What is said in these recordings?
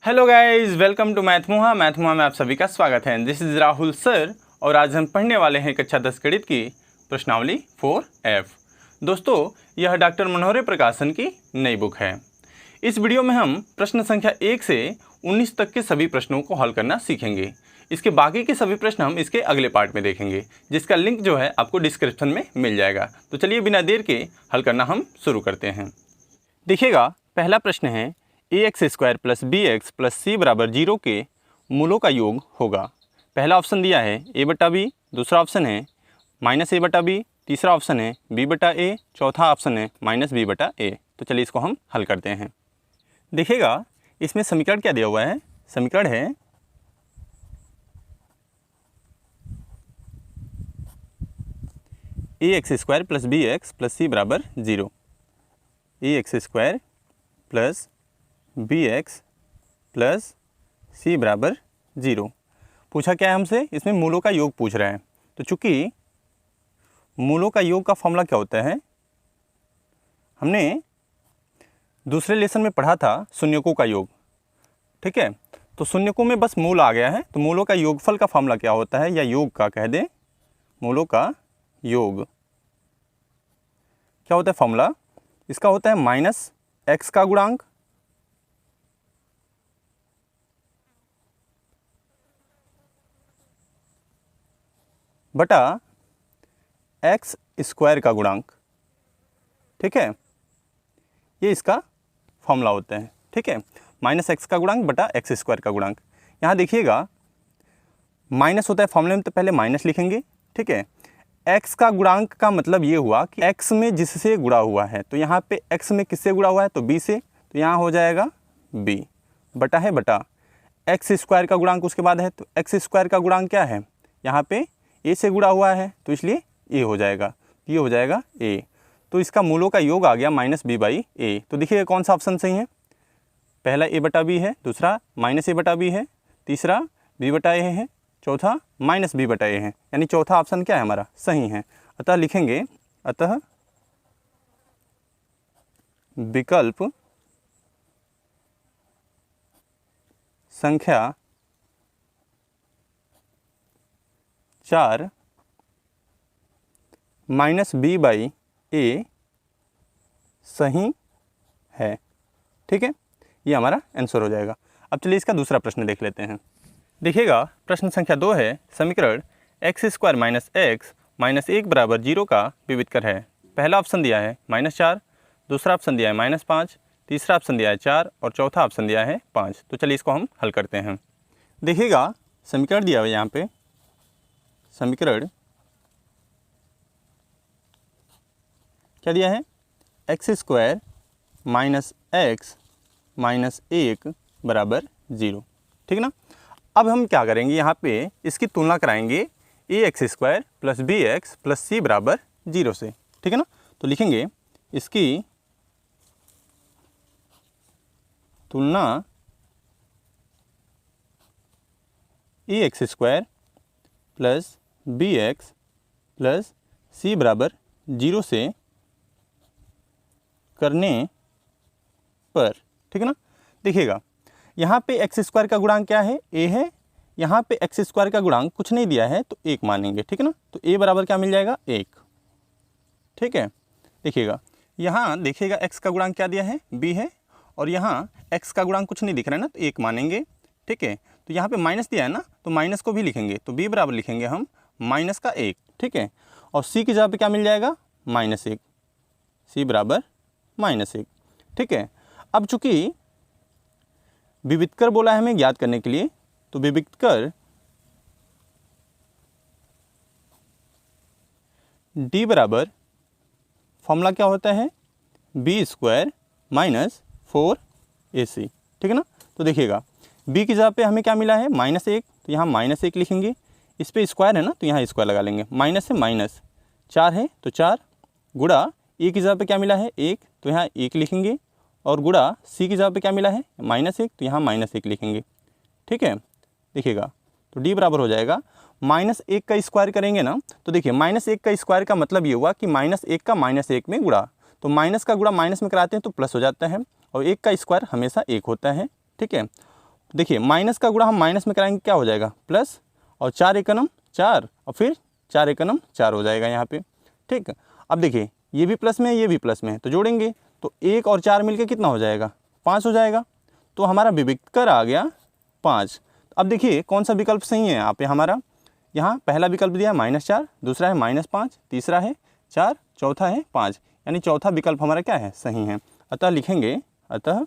Hello guys, welcome to मैथमुहा में आप सभी का स्वागत है। दिस इज़ राहुल सर और आज हम पढ़ने वाले हैं कक्षा 10 गणित की प्रश्नावली 4F। दोस्तों, यह डॉक्टर मनोहरे प्रकाशन की नई बुक है। इस वीडियो में हम प्रश्न संख्या 1 से 19 तक के सभी प्रश्नों को हल करना सीखेंगे। इसके बाकी के सभी प्रश्न हम इसके अगले पार्ट में देखेंगे, जिसका लिंक जो है आपको डिस्क्रिप्शन में मिल जाएगा। तो चलिए बिना देर के हल करना हम शुरू करते हैं। देखिएगा, पहला प्रश्न है ax² + bx + c = 0 के मूलों का योग होगा। पहला ऑप्शन दिया है a/b, दूसरा ऑप्शन है -a/b, तीसरा ऑप्शन है b/a, चौथा ऑप्शन है -b/a। तो चलिए इसको हम हल करते हैं। देखिएगा, इसमें समीकरण क्या दिया हुआ है। समीकरण है ax² + bx + c = 0। ax² + bx + c = 0। पूछा क्या है हमसे, इसमें मूलों का योग पूछ रहा है। तो चूंकि मूलों का योग का फॉर्मूला क्या होता है, हमने दूसरे लेसन में पढ़ा था शून्यकों का योग। ठीक है, तो शून्यकों में बस मूल आ गया है। तो मूलों का योगफल का फॉर्मूला क्या होता है, या योग का कह दें, मूलों का योग क्या होता है फॉर्मूला, इसका होता है -x का गुणांक बटा x² का गुणांक। ठीक है, ये इसका फॉर्मूला होता है। ठीक है, -x का गुणांक बटा x² का गुणांक। यहाँ देखिएगा, माइनस होता है फॉर्मूले में, तो पहले माइनस लिखेंगे। ठीक है, x का गुणांक का मतलब ये हुआ कि x में जिससे गुणा हुआ है, तो यहाँ पे x में किससे गुणा हुआ है, तो b से, तो यहाँ हो जाएगा b बटा है बटा x² का गुणांक उसके बाद है, तो x² का गुणांक क्या है, यहाँ पे a से गुणा हुआ है, तो इसलिए a हो जाएगा, ये हो जाएगा a। तो इसका मूलों का योग आ गया -b/a। तो देखिए कौन सा ऑप्शन सही है। पहला a/b है, दूसरा -a/b है, तीसरा b/a है, चौथा -b/a है, यानी चौथा ऑप्शन क्या है हमारा, सही है। अतः लिखेंगे, अतः विकल्प संख्या 4 -b/a सही है। ठीक है, ये हमारा आंसर हो जाएगा। अब चलिए इसका दूसरा प्रश्न देख लेते हैं। देखिएगा, प्रश्न संख्या 2 है, समीकरण x² - x - 1 = 0 का विविधकर है। पहला ऑप्शन दिया है -4, दूसरा ऑप्शन दिया है -5, तीसरा ऑप्शन दिया है 4 और चौथा ऑप्शन दिया है 5। तो चलिए इसको हम हल करते हैं। देखिएगा, समीकरण दिया हुआ है यहाँ पे, समीकरण क्या दिया है, x² - x - 1 = 0। ठीक ना। अब हम क्या करेंगे, यहाँ पे इसकी तुलना कराएंगे ax² + bx + c = 0 से। ठीक है ना। तो लिखेंगे इसकी तुलना ax² + bx + c = 0 से करने पर। ठीक है ना। देखिएगा, यहाँ पे x² का गुणांक क्या है, a है, यहाँ पे x² का गुणांक कुछ नहीं दिया है, तो 1 मानेंगे। ठीक है ना। तो a बराबर क्या मिल जाएगा, 1। ठीक है, देखिएगा, यहाँ देखिएगा x का गुणांक क्या दिया है, b है, और यहाँ x का गुणांक कुछ नहीं दिख रहा है ना, तो 1 मानेंगे। ठीक है, तो यहाँ पे माइनस दिया है ना, तो माइनस को भी लिखेंगे, तो b बराबर लिखेंगे हम -1। ठीक है, और c की जगह पे क्या मिल जाएगा, -1, c बराबर -1। ठीक है, अब चूंकि विविधकर बोला है हमें ज्ञात करने के लिए, तो विविधकर d बराबर फॉर्मूला क्या होता है, b² - 4ac। ठीक है ना। तो देखिएगा, b की जगह पे हमें क्या मिला है, -1, तो यहाँ -1 लिखेंगे। इस पे स्क्वायर है ना, तो यहाँ स्क्वायर लगा लेंगे। माइनस से माइनस 4 है, तो 4 गुणा a की जगह पे क्या मिला है, 1, तो यहाँ 1 लिखेंगे, और गुणा c की जगह पे क्या मिला है, -1, तो यहाँ -1 लिखेंगे। ठीक है, देखिएगा, तो d बराबर हो जाएगा -1 का स्क्वायर करेंगे ना, तो देखिए -1 का स्क्वायर का मतलब ये हुआ कि -1 का -1 में गुणा, तो माइनस का गुणा माइनस में कराते हैं तो प्लस हो जाता है, और 1 का स्क्वायर हमेशा 1 होता है। ठीक है, देखिए माइनस का गुणा हम माइनस में कराएंगे, क्या हो जाएगा प्लस, और 4 एकनम 4 और फिर 4 एकनम 4 हो जाएगा यहाँ पे। ठीक, अब देखिए ये भी प्लस में है, ये भी प्लस में है, तो जोड़ेंगे तो 1 और 4 मिलके कितना हो जाएगा, 5 हो जाएगा। तो हमारा विविक्तर आ गया 5। अब देखिए कौन सा विकल्प सही है यहाँ पे हमारा, यहाँ पहला विकल्प दिया है -4, दूसरा है -5, तीसरा है 4, चौथा है 5, यानी चौथा विकल्प हमारा क्या है, सही है। अतः लिखेंगे, अतः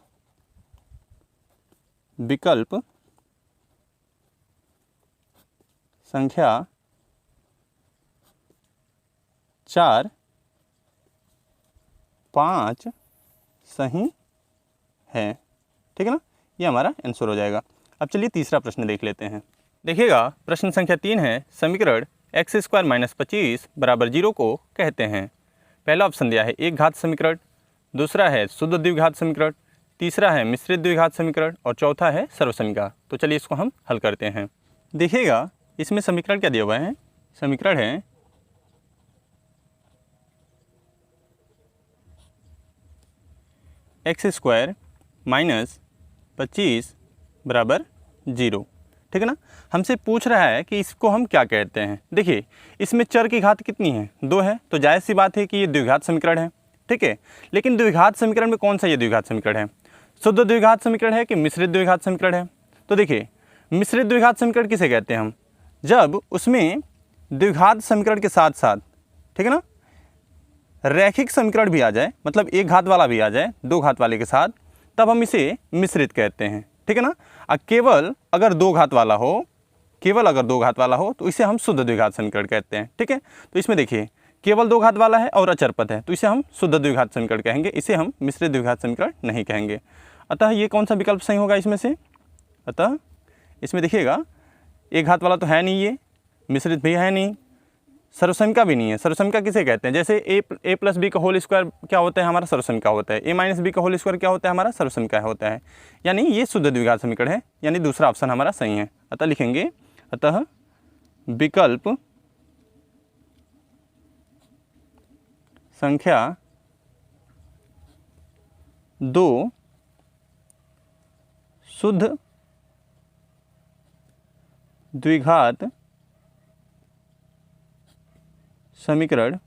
विकल्प संख्या 4, 5 सही है। ठीक है ना, ये हमारा आंसर हो जाएगा। अब चलिए तीसरा प्रश्न देख लेते हैं। देखिएगा प्रश्न संख्या 3 है, समीकरण x² - 25 = 0 को कहते हैं। पहला ऑप्शन दिया है एक घात समीकरण, दूसरा है शुद्ध द्विघात समीकरण, तीसरा है मिश्रित द्विघात समीकरण और चौथा है सर्वसमीकरण। तो चलिए इसको हम हल करते हैं। देखिएगा इसमें समीकरण क्या दिया हुआ है, समीकरण है x² - 25 = 0। ठीक है ना, हमसे पूछ रहा है कि इसको हम क्या कहते हैं। देखिए इसमें चर की घात कितनी है, 2 है, तो जायज़ सी बात है कि ये द्विघात समीकरण है। ठीक है, लेकिन द्विघात समीकरण में कौन सा ये द्विघात समीकरण है, शुद्ध द्विघात समीकरण है कि मिश्रित द्विघात समीकरण है। तो देखिए मिश्रित द्विघात समीकरण किसे कहते हैं हम, जब उसमें द्विघात समीकरण के साथ साथ, ठीक है ना, रैखिक समीकरण भी आ जाए, मतलब एक घात वाला भी आ जाए दो घात वाले के साथ, तब हम इसे मिश्रित कहते हैं। ठीक है ना, केवल अगर दो घात वाला हो, केवल अगर दो घात वाला हो तो इसे हम शुद्ध द्विघात समीकरण कहते हैं। ठीक है, तो इसमें देखिए केवल दो घात वाला है और अचर पद है, तो इसे हम शुद्ध द्विघात समीकरण कहेंगे, इसे हम मिश्रित द्विघात समीकरण नहीं कहेंगे। अतः ये कौन सा विकल्प सही होगा इसमें से, अतः इसमें देखिएगा एक घात वाला तो है नहीं, ये मिश्रित भी है नहीं, सर्वसमीका भी नहीं है। सर्वसमीका किसे कहते हैं, जैसे a + b का होल स्क्वायर क्या होता है हमारा, सर्वसमीका होता है, a - b का होल स्क्वायर क्या होता है हमारा, सर्वसमीका होता है। यानी ये शुद्ध द्विघात समीकरण है, यानी दूसरा ऑप्शन हमारा सही है। अतः लिखेंगे, अतः विकल्प संख्या 2 शुद्ध द्विघात समीकरण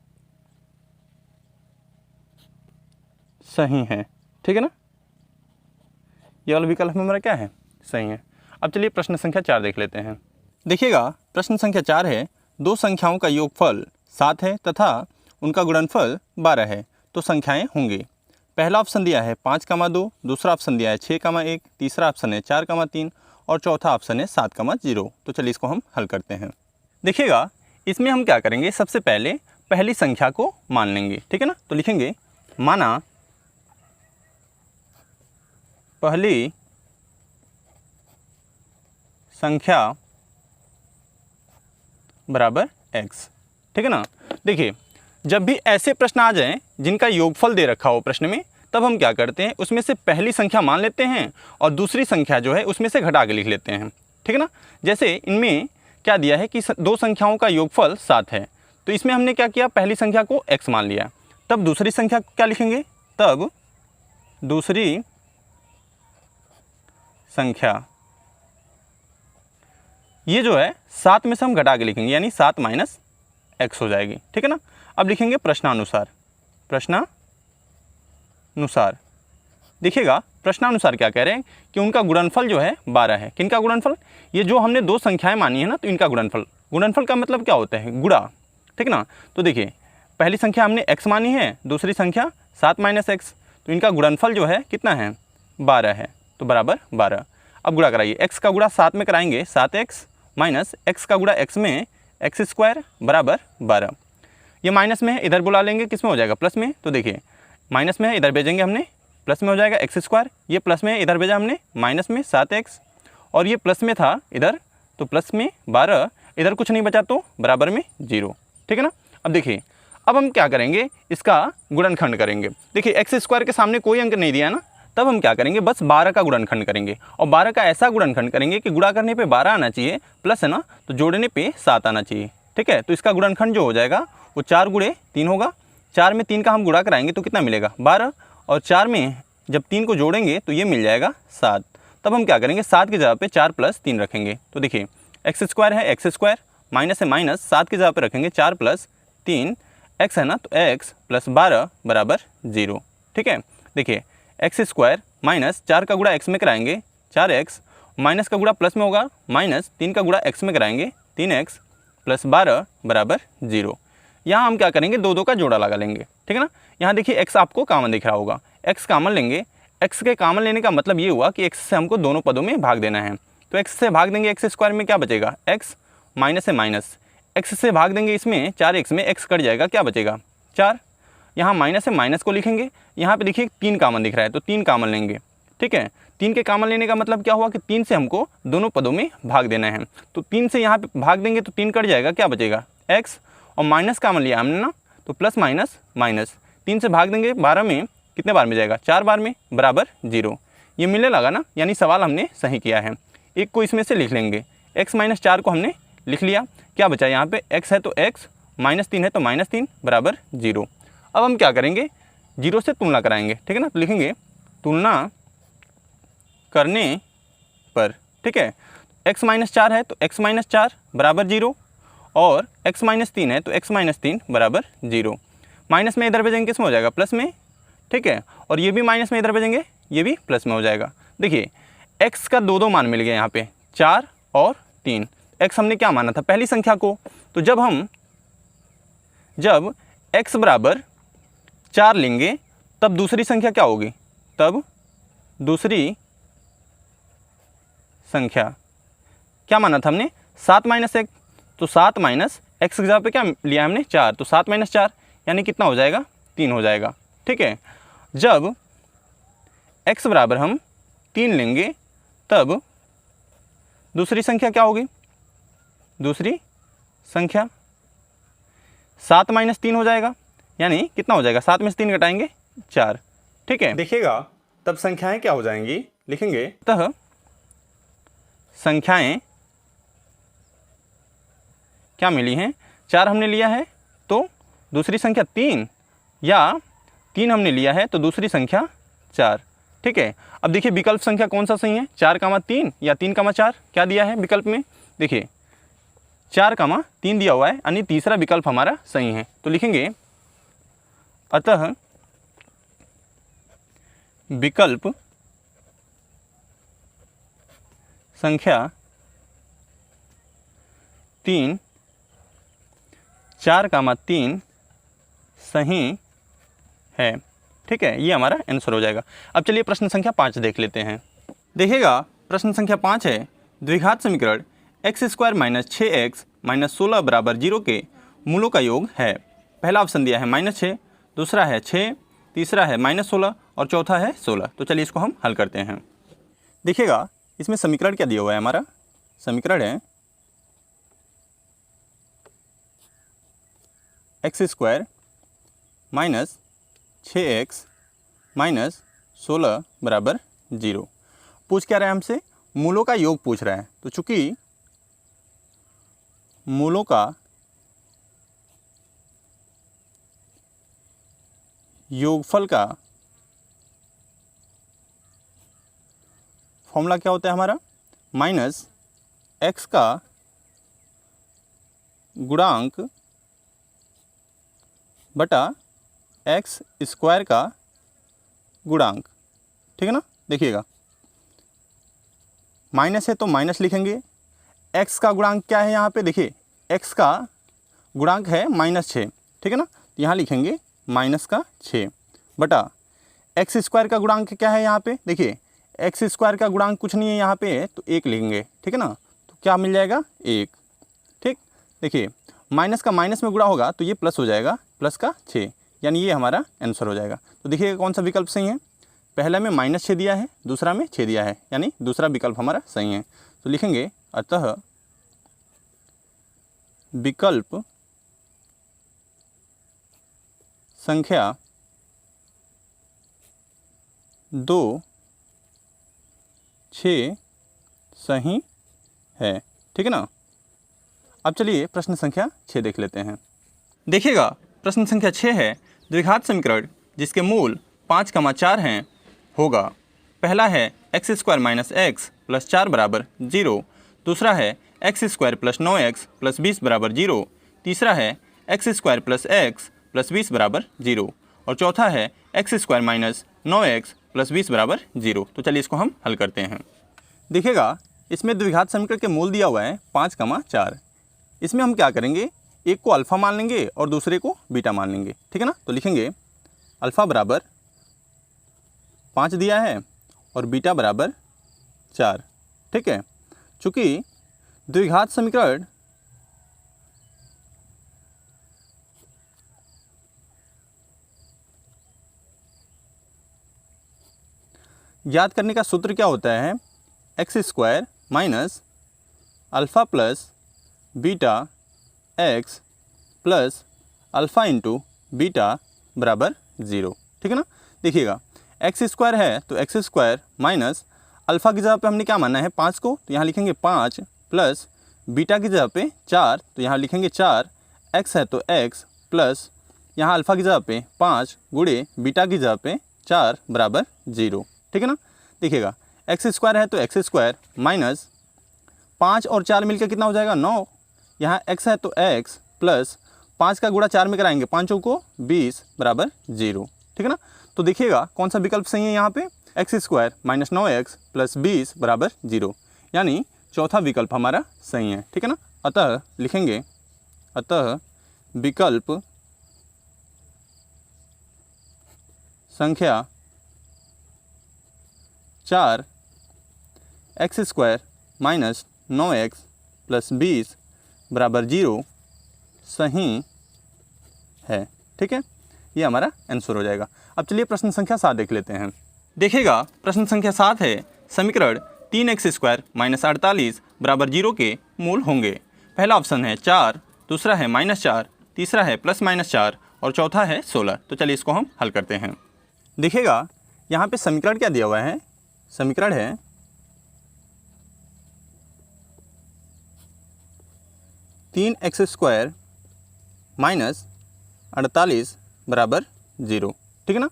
सही है। ठीक है ना, ये वाला विकल्प हमारा क्या है, सही है। अब चलिए प्रश्न संख्या 4 देख लेते हैं। देखिएगा प्रश्न संख्या 4 है, दो संख्याओं का योगफल 7 है तथा उनका गुणनफल 12 है, तो संख्याएं होंगी। पहला ऑप्शन दिया है 5,2, दूसरा ऑप्शन दिया है 6,1, तीसरा ऑप्शन है 4,3 और चौथा ऑप्शन है 7,0। तो चलिए इसको हम हल करते हैं। देखिएगा इसमें हम क्या करेंगे, सबसे पहले पहली संख्या को मान लेंगे। ठीक है ना, तो लिखेंगे माना पहली संख्या बराबर x। ठीक है ना, देखिए जब भी ऐसे प्रश्न आ जाएं जिनका योगफल दे रखा हो प्रश्न में, तब हम क्या करते हैं, उसमें से पहली संख्या मान लेते हैं और दूसरी संख्या जो है उसमें से घटा के लिख लेते हैं। ठीक है ना, जैसे इनमें क्या दिया है कि दो संख्याओं का योगफल 7 है, तो इसमें हमने क्या किया, पहली संख्या को x मान लिया, तब दूसरी संख्या क्या लिखेंगे, तब दूसरी संख्या ये जो है 7 में से हम घटा के लिखेंगे, यानी 7 - x हो जाएगी। ठीक है ना, अब लिखेंगे प्रश्नानुसार। प्रश्नानुसार देखिएगा प्रश्नानुसार क्या कह रहे हैं कि उनका गुणनफल जो है 12 है। किनका गुणनफल, ये जो हमने दो संख्याएं मानी है ना, तो इनका गुणनफल, गुणनफल का मतलब क्या होता है, गुणा। ठीक ना, तो देखिए पहली संख्या हमने x मानी है, दूसरी संख्या 7 - x, तो इनका गुणनफल जो है कितना है, 12 है, तो बराबर 12। अब गुणा कराइए, x का गुणा 7 में कराएंगे 7x माइनस x का गुणा x में x² बराबर 12। ये माइनस में है, इधर बुला लेंगे, किस में हो जाएगा, प्लस में। तो देखिए माइनस में है, इधर भेजेंगे हमने, प्लस में हो जाएगा x²। ये प्लस में है, इधर भेजा हमने, माइनस में 7x, और ये प्लस में था इधर, तो प्लस में 12, इधर कुछ नहीं बचा तो बराबर में 0। ठीक है ना, अब देखिए अब हम क्या करेंगे, इसका गुणनखंड करेंगे। देखिए x² के सामने कोई अंक नहीं दिया ना, तब हम क्या करेंगे, बस 12 का गुणनखंड करेंगे, और 12 का ऐसा गुणनखंड करेंगे कि गुणा करने पे 12 आना चाहिए, प्लस है ना, तो जोड़ने पे 7 आना चाहिए। ठीक है, तो इसका गुणनखंड जो हो जाएगा वो 4 × 3 होगा। 4 में 3 का हम गुणा कराएंगे तो कितना मिलेगा, 12, और 4 में जब 3 को जोड़ेंगे तो ये मिल जाएगा 7। तब हम क्या करेंगे, 7 की जगह पे 4 + 3 रखेंगे। तो देखिए एक्स स्क्वायर है, एक्स स्क्वायर माइनस है माइनस, 7 की जगह पे रखेंगे 4 + 3 एक्स है ना, तो x + 12 बराबर 0। ठीक है, देखिए एक्स स्क्वायर माइनस 4 का गुणा x में कराएंगे 4x, माइनस का गुणा प्लस में होगा माइनस 3 का गुणा x में कराएंगे 3x + 12 बराबर 0। यहाँ हम क्या करेंगे, दो का जोड़ा लगा लेंगे। ठीक है ना, यहाँ देखिए x आपको कॉमन दिख रहा होगा, x कॉमन लेंगे। x के कॉमन लेने का मतलब ये हुआ कि x से हमको दोनों पदों में भाग देना है। तो x से भाग देंगे, एक्स स्क्वायर में क्या बचेगा, x माइनस है माइनस, x से भाग देंगे इसमें 4x में x कट जाएगा, क्या बचेगा 4। यहाँ माइनस है माइनस को लिखेंगे, यहाँ पे देखिए 3 कॉमन दिख रहा है तो 3 कॉमन लेंगे। ठीक है, 3 के कॉमन लेने का मतलब क्या हुआ कि 3 से हमको दोनों पदों में भाग देना है। तो 3 से यहाँ पे भाग देंगे तो 3 कट जाएगा, क्या बचेगा x, और माइनस कॉमन लिया हमने ना, तो प्लस माइनस माइनस, 3 से भाग देंगे 12 में, कितने बार में जाएगा 4 बार में, बराबर 0। ये मिलने लगा ना, यानी सवाल हमने सही किया है। एक को इसमें से लिख लेंगे, x - 4 को हमने लिख लिया, क्या बचा यहाँ पे x है तो x, -3 है तो -3 बराबर 0। अब हम क्या करेंगे, 0 से तुलना कराएंगे। ठीक है ना, तो लिखेंगे तुलना करने पर। ठीक है, x - 4 है तो x - 4 बराबर 0, और x - 3 है तो x - 3 बराबर 0। माइनस में इधर भेजेंगे किस में हो जाएगा, प्लस में। ठीक है, और ये भी माइनस में इधर भेजेंगे, ये भी प्लस में हो जाएगा। देखिए x का दो मान मिल गए यहाँ पे, 4 और 3। x हमने क्या माना था, पहली संख्या को, तो जब x बराबर 4 लेंगे तब दूसरी संख्या क्या होगी, तब दूसरी संख्या क्या माना था हमने, 7 - 1, तो 7 माइनस x की जगह पे क्या लिया हमने 4, तो 7 - 4 यानी कितना हो जाएगा, 3 हो जाएगा। ठीक है, जब x बराबर हम 3 लेंगे तब दूसरी संख्या क्या होगी, दूसरी संख्या 7 - 3 हो जाएगा, यानी कितना हो जाएगा, 7 में से 3 घटाएंगे 4। ठीक है, देखिएगा तब संख्याएं क्या हो जाएंगी, लिखेंगे अतः संख्याएं क्या मिली हैं, 4 हमने लिया है तो दूसरी संख्या 3, या 3 हमने लिया है तो दूसरी संख्या 4। ठीक है, अब देखिए विकल्प संख्या कौन सा सही है, 4, 3 या 3, 4 क्या दिया है विकल्प में, देखिए 4, 3 दिया हुआ है, यानी तीसरा विकल्प हमारा सही है। तो लिखेंगे अतः विकल्प संख्या 3, 4, 3 सही है। ठीक है, ये हमारा आंसर हो जाएगा। अब चलिए प्रश्न संख्या 5 देख लेते हैं। देखिएगा प्रश्न संख्या 5 है, द्विघात समीकरण x² - 6x - 16 बराबर 0 के मूलों का योग है। पहला ऑप्शन दिया है -6, दूसरा है 6, तीसरा है -16 और चौथा है 16। तो चलिए इसको हम हल करते हैं। देखिएगा इसमें समीकरण क्या दिया हुआ है, हमारा समीकरण है x² - 6x - 16 बराबर 0। पूछ क्या रहा है हमसे, मूलों का योग पूछ रहा है। तो चूंकि मूलों का योगफल का फॉर्मूला क्या होता है हमारा, -x का गुणांक बटा x² का गुणांक। ठीक है ना, देखिएगा माइनस है तो माइनस लिखेंगे, x का गुणांक क्या है यहाँ पे, देखिए x का गुणांक है -6। ठीक है ना, तो यहाँ लिखेंगे -6 बटा x² का गुणांक क्या है यहाँ पे, देखिए x² का गुणांक कुछ नहीं है यहाँ पे, तो 1 लिखेंगे। ठीक है ना, तो क्या मिल जाएगा 1। ठीक, देखिए माइनस का माइनस में गुणा होगा तो ये प्लस हो जाएगा, प्लस का 6, यानी ये हमारा आंसर हो जाएगा। तो देखिए कौन सा विकल्प सही है, पहला में -6 दिया है, दूसरा में 6 दिया है, यानी दूसरा विकल्प हमारा सही है। तो लिखेंगे अतः विकल्प संख्या 2, 6 सही है। ठीक है ना, अब चलिए प्रश्न संख्या 6 देख लेते हैं। देखिएगा प्रश्न संख्या 6 है, द्विघात समीकरण जिसके मूल 5, 4 हैं होगा। पहला है x square minus x plus 4 बराबर 0। दूसरा है x square plus 9x plus 20 बराबर 0। तीसरा है x square plus x plus 20 बराबर 0। और चौथा है x square minus 9x plus 20 बराबर 0। तो चलिए इसको हम हल करते हैं। देखिएगा इसमें द्विघात समीकरण के मूल दिया हुआ है 5,4। इसमें हम क्या करेंगे, एक को अल्फ़ा मान लेंगे और दूसरे को बीटा मान लेंगे, ठीक है ना। तो लिखेंगे अल्फ़ा बराबर 5 दिया है और बीटा बराबर 4, ठीक है। चूँकि द्विघात समीकरण याद करने का सूत्र क्या होता है, x square minus alpha plus beta x plus alpha into beta बराबर 0, ठीक है ना। देखिएगा एक्स स्क्वायर है तो एक्स स्क्वायर माइनस अल्फ़ा की जगह पे हमने क्या माना है 5 को, तो यहाँ लिखेंगे 5 प्लस बीटा की जगह पे 4, तो यहाँ लिखेंगे 4। एक्स है तो एक्स प्लस यहाँ अल्फ़ा की जगह पे 5 गुणे बीटा की जगह पे 4 बराबर 0, ठीक है ना। देखिएगा एक्स स्क्वायर है तो एक्स स्क्वायर माइनस 5 और 4 मिलकर कितना हो जाएगा 9। यहाँ एक्स है तो एक्स प्लस 5 का गुणा 4 में कराएंगे 5 को 20 बराबर 0, ठीक है ना। तो देखिएगा कौन सा विकल्प सही है यहाँ पे, x square minus 9x plus 20 बराबर 0, यानी चौथा विकल्प हमारा सही है, ठीक है ना। अतः लिखेंगे अतः विकल्प संख्या 4 x square minus 9x plus 20 बराबर 0 सही है, ठीक है। ये हमारा आंसर हो जाएगा। अब चलिए प्रश्न संख्या 7 देख लेते हैं। देखिएगा प्रश्न संख्या 7 है, समीकरण 3x स्क्वायर माइनस 48 बराबर 0 के मूल होंगे। पहला ऑप्शन है 4, दूसरा है -4, तीसरा है +-4 और चौथा है 16। तो चलिए इसको हम हल करते हैं। देखिएगा यहाँ पे समीकरण क्या दिया हुआ है, समीकरण है 3x स्क्वायर माइनस 48 बराबर 0, ठीक है ना।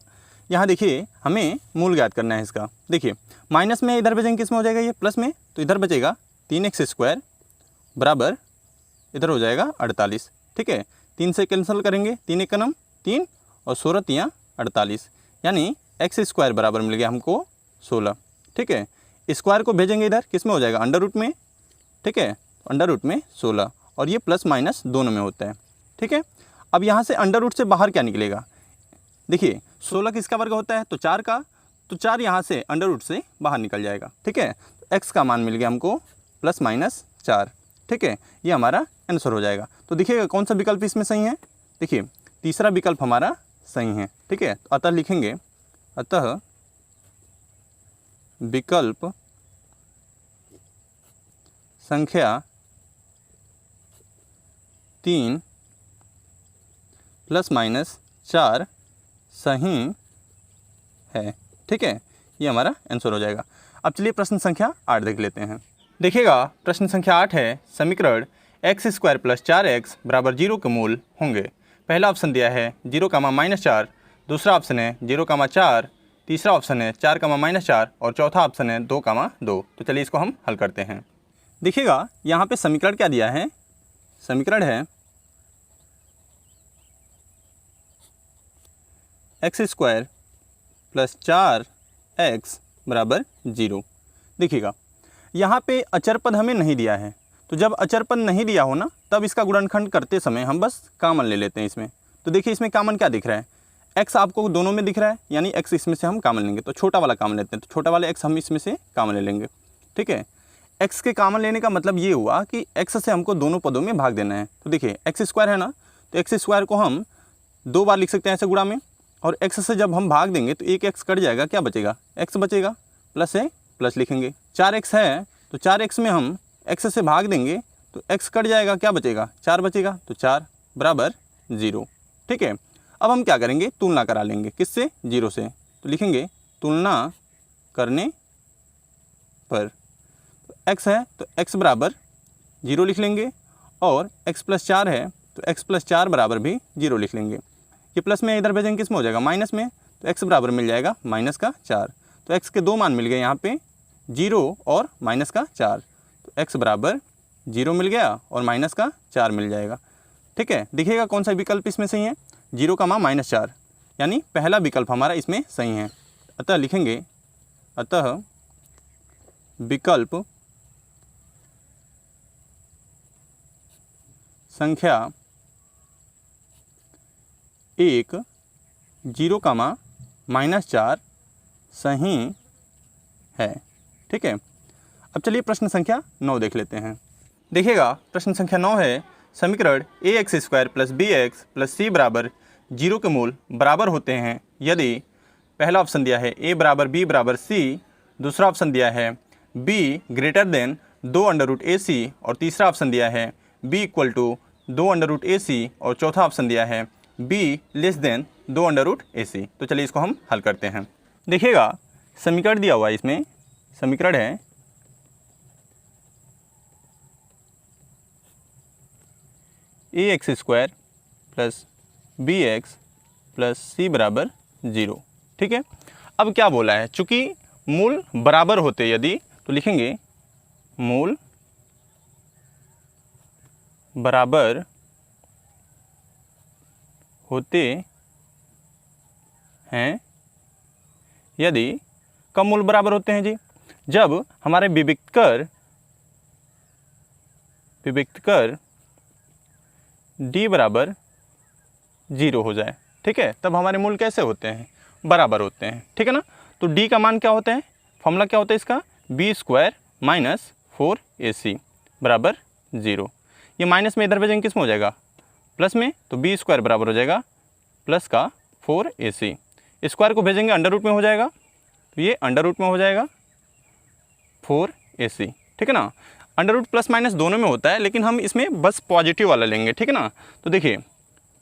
यहाँ देखिए हमें मूल ज्ञात करना है इसका। देखिए माइनस में इधर बचेंगे, किस में हो जाएगा ये प्लस में, तो इधर बचेगा 3x स्क्वायर बराबर इधर हो जाएगा 48, ठीक है। 3 से कैंसिल करेंगे, 3 एक का नाम 3 और 16 तियाँ 48, यानी एक्स स्क्वायर बराबर मिल गया हमको 16, ठीक है। स्क्वायर को भेजेंगे इधर, किस में हो जाएगा अंडर रूट में, ठीक है। अंडर रूट में 16 और ये प्लस माइनस दोनों में होता है, ठीक है। अब यहाँ से अंडर रूट से बाहर क्या निकलेगा, देखिए 16 किसका वर्ग होता है तो 4 का, तो 4 यहाँ से अंडर रूट से बाहर निकल जाएगा, ठीक है। तो एक्स का मान मिल गया हमको +-4, ठीक है। ये हमारा आंसर हो जाएगा। तो देखिएगा कौन सा विकल्प इसमें सही है, देखिए तीसरा विकल्प हमारा सही है, ठीक है। तो अतः लिखेंगे अतः विकल्प संख्या 3 +-4 सही है, ठीक है। ये हमारा आंसर हो जाएगा। अब चलिए प्रश्न संख्या 8 देख लेते हैं। देखिएगा प्रश्न संख्या 8 है, समीकरण एक्स स्क्वायर प्लस 4x बराबर 0 के मूल होंगे। पहला ऑप्शन दिया है 0, -4, दूसरा ऑप्शन है 0, 4, तीसरा ऑप्शन है 4, -4 और चौथा ऑप्शन है 2, 2। तो चलिए इसको हम हल करते हैं। देखिएगा यहाँ पे समीकरण क्या दिया है, समीकरण है एक्स स्क्वायर प्लस 4x बराबर 0। देखिएगा यहाँ पे अचर पद हमें नहीं दिया है, तो जब अचर पद नहीं दिया हो ना तब इसका गुणनखंड करते समय हम बस कॉमन ले लेते हैं इसमें। तो देखिए इसमें कॉमन क्या दिख रहा है, x आपको दोनों में दिख रहा है, यानी x इसमें से हम कॉमन लेंगे, तो छोटा वाला कॉमन लेते हैं, तो छोटा वाले x हम इसमें से कॉमन ले लेंगे, ठीक है। x के कॉमन लेने का मतलब ये हुआ कि x से हमको दोनों पदों में भाग देना है। तो देखिए एक्स स्क्वायर है ना, तो एक्स स्क्वायर को हम 2 बार लिख सकते हैं ऐसे गुणा में, और x से जब हम भाग देंगे तो एक x कट जाएगा, क्या बचेगा x बचेगा, प्लस है प्लस लिखेंगे। 4x है तो 4x में हम x से भाग देंगे तो x कट जाएगा, क्या बचेगा 4 बचेगा, तो 4 बराबर 0, ठीक है। अब हम क्या करेंगे, तुलना करा लेंगे, किससे 0 से, तो लिखेंगे तुलना करने पर x है तो x बराबर 0 लिख लेंगे, और x + 4 है तो x + 4 बराबर भी 0 लिख लेंगे। ये प्लस में इधर भेजेंगे, किस में हो जाएगा माइनस में, तो x बराबर मिल जाएगा -4। तो x के 2 मान मिल गए यहाँ पे, 0 और माइनस का 4। तो x बराबर 0 मिल गया और माइनस का 4 मिल जाएगा। ठीक है, देखिएगा कौन सा विकल्प इसमें सही है, 0 का मान -4, यानी पहला विकल्प हमारा इसमें सही है। अतः लिखेंगे, अतः विकल्प संख्या 1 0, -4 सही है। ठीक है, अब चलिए प्रश्न संख्या 9 देख लेते हैं। देखिएगा प्रश्न संख्या 9 है, समीकरण ax² + bx + c बराबर 0 के मूल बराबर होते हैं यदि पहला ऑप्शन दिया है a बराबर b बराबर c, दूसरा ऑप्शन दिया है b > 2√ac और तीसरा ऑप्शन दिया है b = 2√ac और चौथा ऑप्शन दिया है b < 2√ac। तो चलिए इसको हम हल करते हैं। देखिएगा समीकरण दिया हुआ है, इसमें समीकरण है ax² + bx + c बराबर 0। ठीक है, अब क्या बोला है, चूंकि मूल बराबर होते यदि, तो लिखेंगे मूल बराबर होते हैं यदि, कब मूल बराबर होते हैं जी, जब हमारे विविक्तकर d बराबर 0 हो जाए। ठीक है, तब हमारे मूल कैसे होते हैं, बराबर होते हैं। ठीक है ना, तो d का मान क्या होता है, फॉर्मूला क्या होता है इसका, b² - 4ac बराबर 0। ये माइनस में इधर भेजेंगे किस में हो जाएगा, प्लस में, तो b² बराबर हो जाएगा प्लस का 4ac, स्क्वायर को भेजेंगे अंडर रूट में हो जाएगा, तो ये अंडर रूट में हो जाएगा 4ac। ठीक है ना, अंडर रूट प्लस माइनस दोनों में होता है, लेकिन हम इसमें बस पॉजिटिव वाला लेंगे। ठीक है ना, तो देखिए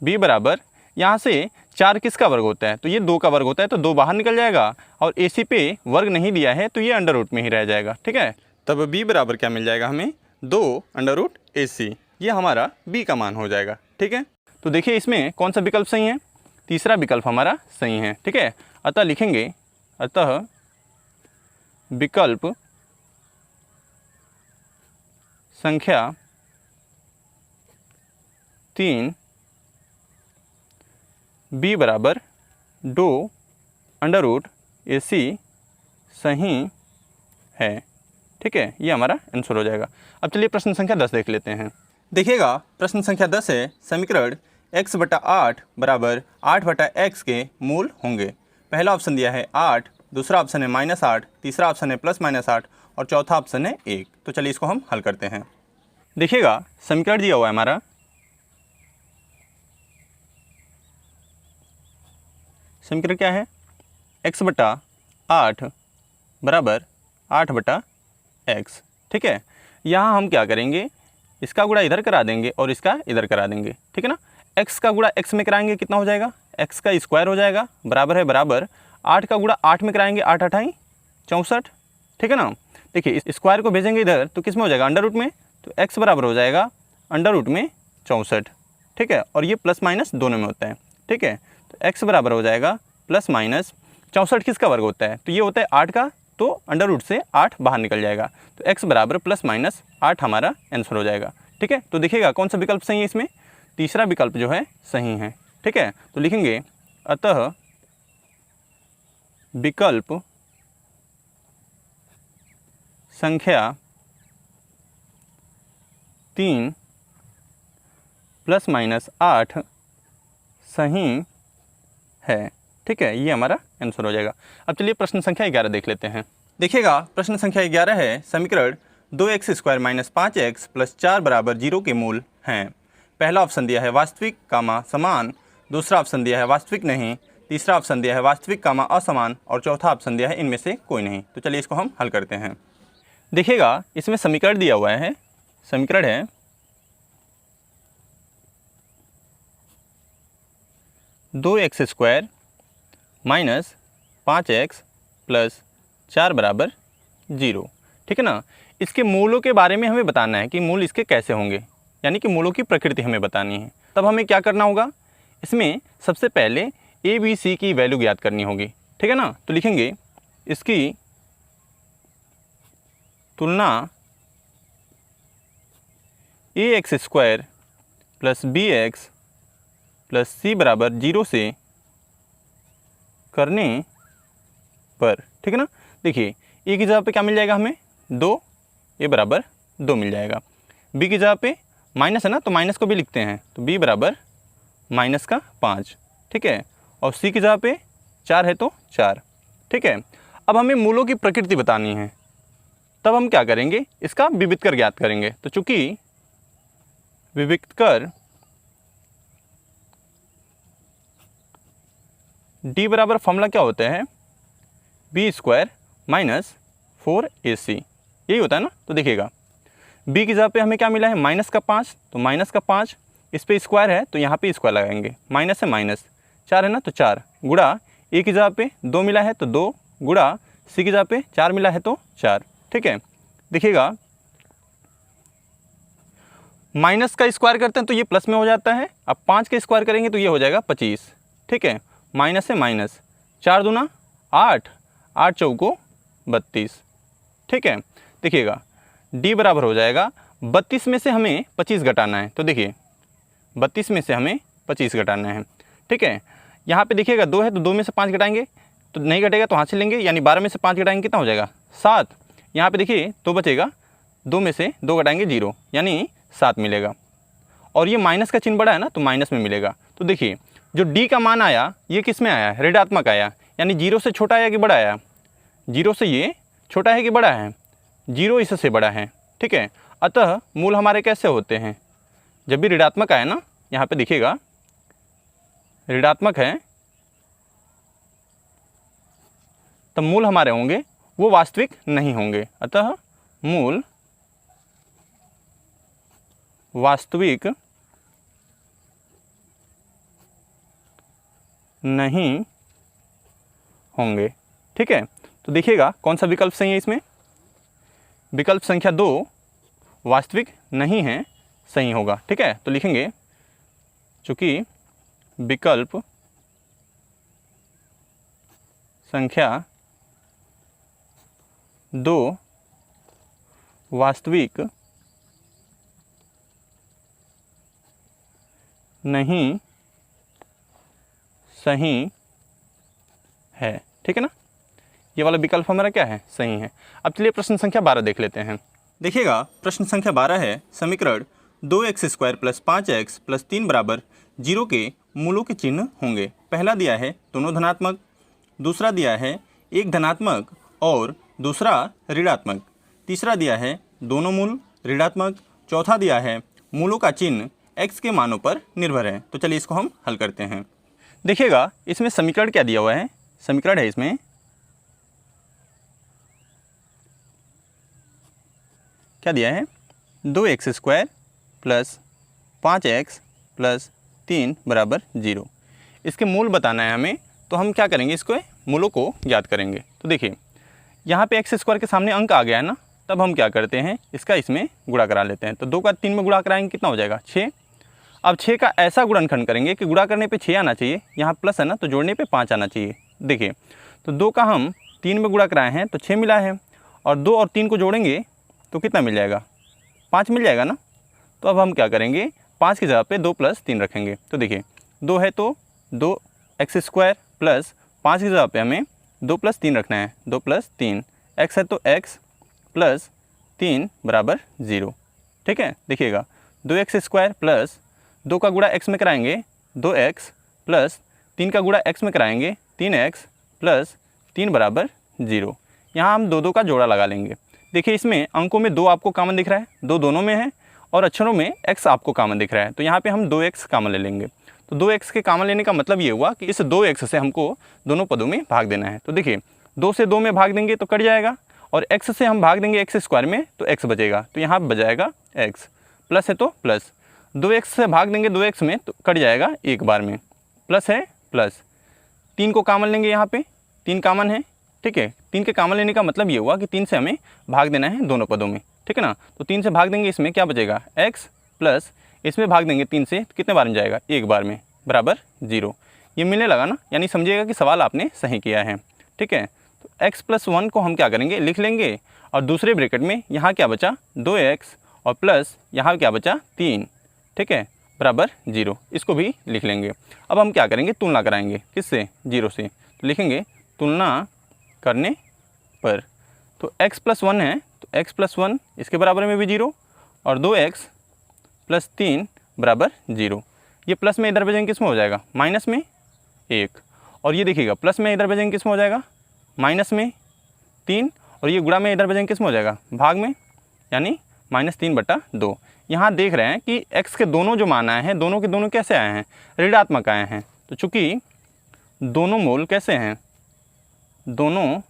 b बराबर, यहाँ से 4 किसका वर्ग होता है, तो ये 2 का वर्ग होता है, तो 2 बाहर निकल जाएगा और ac पे वर्ग नहीं दिया है तो ये अंडर रूट में ही रह जाएगा। ठीक है, तब b बराबर क्या मिल जाएगा हमें, 2√ac, ये हमारा b का मान हो जाएगा। ठीक है, तो देखिए इसमें कौन सा विकल्प सही है, तीसरा विकल्प हमारा सही है। ठीक है, अतः लिखेंगे, अतः विकल्प संख्या 3 b बराबर 2√ac सही है। ठीक है, ये हमारा आंसर हो जाएगा। अब चलिए प्रश्न संख्या 10 देख लेते हैं। देखिएगा प्रश्न संख्या 10 है, समीकरण x/8 बराबर 8/x के मूल होंगे। पहला ऑप्शन दिया है 8, दूसरा ऑप्शन है -8, तीसरा ऑप्शन है +-8 और चौथा ऑप्शन है 1। तो चलिए इसको हम हल करते हैं। देखिएगा समीकरण दिया हुआ है हमारा, समीकरण क्या है, x/8 बराबर 8/x। ठीक है, यहाँ हम क्या करेंगे, इसका गुणा इधर करा देंगे और इसका इधर करा देंगे। ठीक है ना, x का गुणा x में कराएंगे कितना हो जाएगा, x का स्क्वायर हो जाएगा, बराबर है बराबर 8 का गुणा 8 में कराएंगे, 8 × 8 = 64। ठीक है ना, देखिए इस स्क्वायर को भेजेंगे इधर तो किस में हो जाएगा, अंडर रूट में, तो x बराबर हो जाएगा अंडर रूट में 64। ठीक है, और ये प्लस माइनस दोनों में होता है। ठीक है, तो x बराबर हो जाएगा +- 64 किसका वर्ग होता है, तो ये होता है 8 का, तो अंडर रूट से 8 बाहर निकल जाएगा, तो x बराबर +-8 हमारा आंसर हो जाएगा। ठीक है, तो देखिएगा कौन सा विकल्प सही है इसमें, तीसरा विकल्प जो है सही है। ठीक है, तो लिखेंगे, अतः विकल्प संख्या 3 +-8 सही है। ठीक है, ये हमारा आंसर हो जाएगा। अब चलिए प्रश्न संख्या 11 देख लेते हैं। देखिएगा प्रश्न संख्या 11 है, समीकरण 2x² - 5x + 4 बराबर 0 के मूल हैं। पहला ऑप्शन दिया है वास्तविक, समान, दूसरा ऑप्शन दिया है वास्तविक नहीं, तीसरा ऑप्शन दिया है वास्तविक, असमान और चौथा ऑप्शन दिया है इनमें से कोई नहीं। तो चलिए इसको हम हल करते हैं। देखिएगा इसमें समीकरण दिया हुआ है, समीकरण है 2x² - 5x + 4 बराबर 0। ठीक है ना, इसके मूलों के बारे में हमें बताना है कि मूल इसके कैसे होंगे, यानी कि मूलों की प्रकृति हमें बतानी है। तब हमें क्या करना होगा, इसमें सबसे पहले a b c की वैल्यू ज्ञात करनी होगी। ठीक है ना, तो लिखेंगे इसकी तुलना ax² plus bx plus c बराबर 0 से करने पर, ठीक है ना। देखिए a की जगह पे क्या मिल जाएगा हमें 2, a बराबर 2 मिल जाएगा। b की जगह पे माइनस है ना, तो माइनस को भी लिखते हैं, तो b बराबर -5, ठीक है। और c की जगह पे 4 है तो 4, ठीक है। अब हमें मूलों की प्रकृति बतानी है, तब हम क्या करेंगे, इसका विविधकर ज्ञात करेंगे। तो चूंकि विविधकर d बराबर फॉर्मूला क्या होता है, b² - 4ac, यही होता है ना। तो देखिएगा b की जगह पे हमें क्या मिला है -5, तो -5, इस पे स्क्वायर है तो यहाँ पे स्क्वायर लगाएंगे, माइनस से माइनस, 4 है ना तो 4, गुणा a की जगह पे 2 मिला है तो 2, गुणा c की जगह पे 4 मिला है तो 4, ठीक है। देखिएगा माइनस का स्क्वायर करते हैं तो ये प्लस में हो जाता है, अब 5 का स्क्वायर करेंगे तो ये हो जाएगा 25, ठीक है। माइनस से माइनस, 4 दूना 8, 8 चौको 32, ठीक है। देखिएगा d बराबर हो जाएगा 32 में से हमें 25 घटाना है, तो देखिए 32 में से हमें 25 घटाना है, ठीक है। यहाँ पे देखिएगा 2 है तो 2 में से 5 घटाएंगे तो नहीं घटेगा तो हाथ से लेंगे, यानी 12 में से 5 घटाएंगे कितना हो जाएगा 7। यहाँ पे देखिए 2 बचेगा, 2 में से 2 घटाएंगे 0, यानी 7 मिलेगा। और ये माइनस का चिन्ह बड़ा है ना तो माइनस में मिलेगा। तो देखिए जो d का मान आया ये किस में आया, ऋणात्मक आया, यानी 0 से छोटा आया कि बड़ा आया, 0 से ये छोटा है कि बड़ा है, 0 इससे बड़ा है, ठीक है। अतः मूल हमारे कैसे होते हैं, जब भी ऋणात्मक आया ना, यहाँ पे देखिएगा ऋणात्मक है तब मूल हमारे होंगे वो वास्तविक नहीं होंगे, अतः मूल वास्तविक नहीं होंगे, ठीक है। तो देखिएगा कौन सा विकल्प सही है इसमें, विकल्प संख्या 2 वास्तविक नहीं है, सही होगा, ठीक है। तो लिखेंगे चूँकि विकल्प संख्या 2 वास्तविक नहीं सही है, ठीक है ना। ये वाला विकल्प हमारा क्या है, सही है। अब चलिए प्रश्न संख्या 12 देख लेते हैं। देखिएगा प्रश्न संख्या 12 है, समीकरण 2x² प्लस 5x प्लस 3 बराबर 0 के मूलों के चिन्ह होंगे। पहला दिया है दोनों धनात्मक, दूसरा दिया है एक धनात्मक और दूसरा ऋणात्मक, तीसरा दिया है दोनों मूल ऋणात्मक, चौथा दिया है मूलों का चिन्ह x के मानों पर निर्भर है। तो चलिए इसको हम हल करते हैं। देखिएगा इसमें समीकरण क्या दिया हुआ है, समीकरण है इसमें क्या दिया है 2x² प्लस 5x प्लस 3 बराबर 0। इसके मूल बताना है हमें, तो हम क्या करेंगे, इसको मूलों को ज्ञात करेंगे। तो देखिए यहाँ पे x² के सामने अंक आ गया है ना, तब हम क्या करते हैं इसका इसमें गुणा करा लेते हैं। तो 2 का 3 में गुणा कराएंगे कितना हो जाएगा 6। अब 6 का ऐसा गुणनखंड करेंगे कि गुणा करने पे 6 आना चाहिए, यहाँ प्लस है ना तो जोड़ने पे 5 आना चाहिए। देखिए तो 2 का हम 3 में गुणा कराए हैं तो 6 मिला है, और 2 और 3 को जोड़ेंगे तो कितना मिल जाएगा 5 मिल जाएगा ना। तो अब हम क्या करेंगे 5 की जगह पे 2 + 3 रखेंगे। तो देखिए 2 है तो 2x² प्लस 5 की जगह पे हमें 2 + 3 रखना है, 2 + 3, x है तो x प्लस 3 बराबर 0, ठीक है। देखिएगा 2x² प्लस 2 का गुणा x में कराएंगे 2x प्लस 3 का गुणा x में कराएंगे 3x प्लस 3 बराबर 0। यहाँ हम 2 का जोड़ा लगा लेंगे। देखिए इसमें अंकों में 2 आपको कॉमन दिख रहा है, 2 दोनों में है, और अक्षरों में x आपको कॉमन दिख रहा है, तो यहाँ पे हम 2x कॉमन ले लेंगे। तो 2x के कॉमन लेने का मतलब ये हुआ कि इस 2x से हमको दोनों पदों में भाग देना है। तो देखिए 2 से 2 में भाग देंगे तो कट जाएगा, और x से हम भाग देंगे x² में तो x बचेगा, तो यहाँ बच जाएगा x, प्लस है तो प्लस, 2x से भाग देंगे 2x में तो कट जाएगा एक बार में, प्लस है प्लस, 3 को कॉमन लेंगे, यहाँ पे 3 कॉमन है, ठीक है। 3 के कॉमन लेने का मतलब ये हुआ कि 3 से हमें भाग देना है दोनों पदों में, ठीक है ना। तो 3 से भाग देंगे, इसमें क्या बचेगा x प्लस इसमें भाग देंगे 3 से, कितने बार में जाएगा एक बार में, बराबर 0। ये मिलने लगा ना, यानी समझिएगा कि सवाल आपने सही किया है, ठीक है। तो x प्लस 1 को हम क्या करेंगे, लिख लेंगे, और दूसरे ब्रैकेट में यहाँ क्या बचा 2x और प्लस यहाँ क्या बचा 3, ठीक है, बराबर 0, इसको भी लिख लेंगे। अब हम क्या करेंगे, तुलना कराएंगे, किससे, 0 से, तो लिखेंगे तुलना करने पर, तो x प्लस 1 है तो x प्लस 1 इसके बराबर में भी 0 और 2x प्लस 3 बराबर 0। ये प्लस में इधर भेजेंगे किस में हो जाएगा, माइनस में 1, और ये देखिएगा प्लस में इधर भेजेंगे किस में हो जाएगा, माइनस में 3, और ये गुणा में इधर भेजेंगे किस में हो जाएगा, भाग में, यानी -3/2। यहाँ देख रहे हैं कि x के दोनों जो मान आए हैं, दोनों के दोनों कैसे आए हैं, ऋणात्मक आए हैं। तो चूँकि दोनों मूल कैसे हैं, दोनों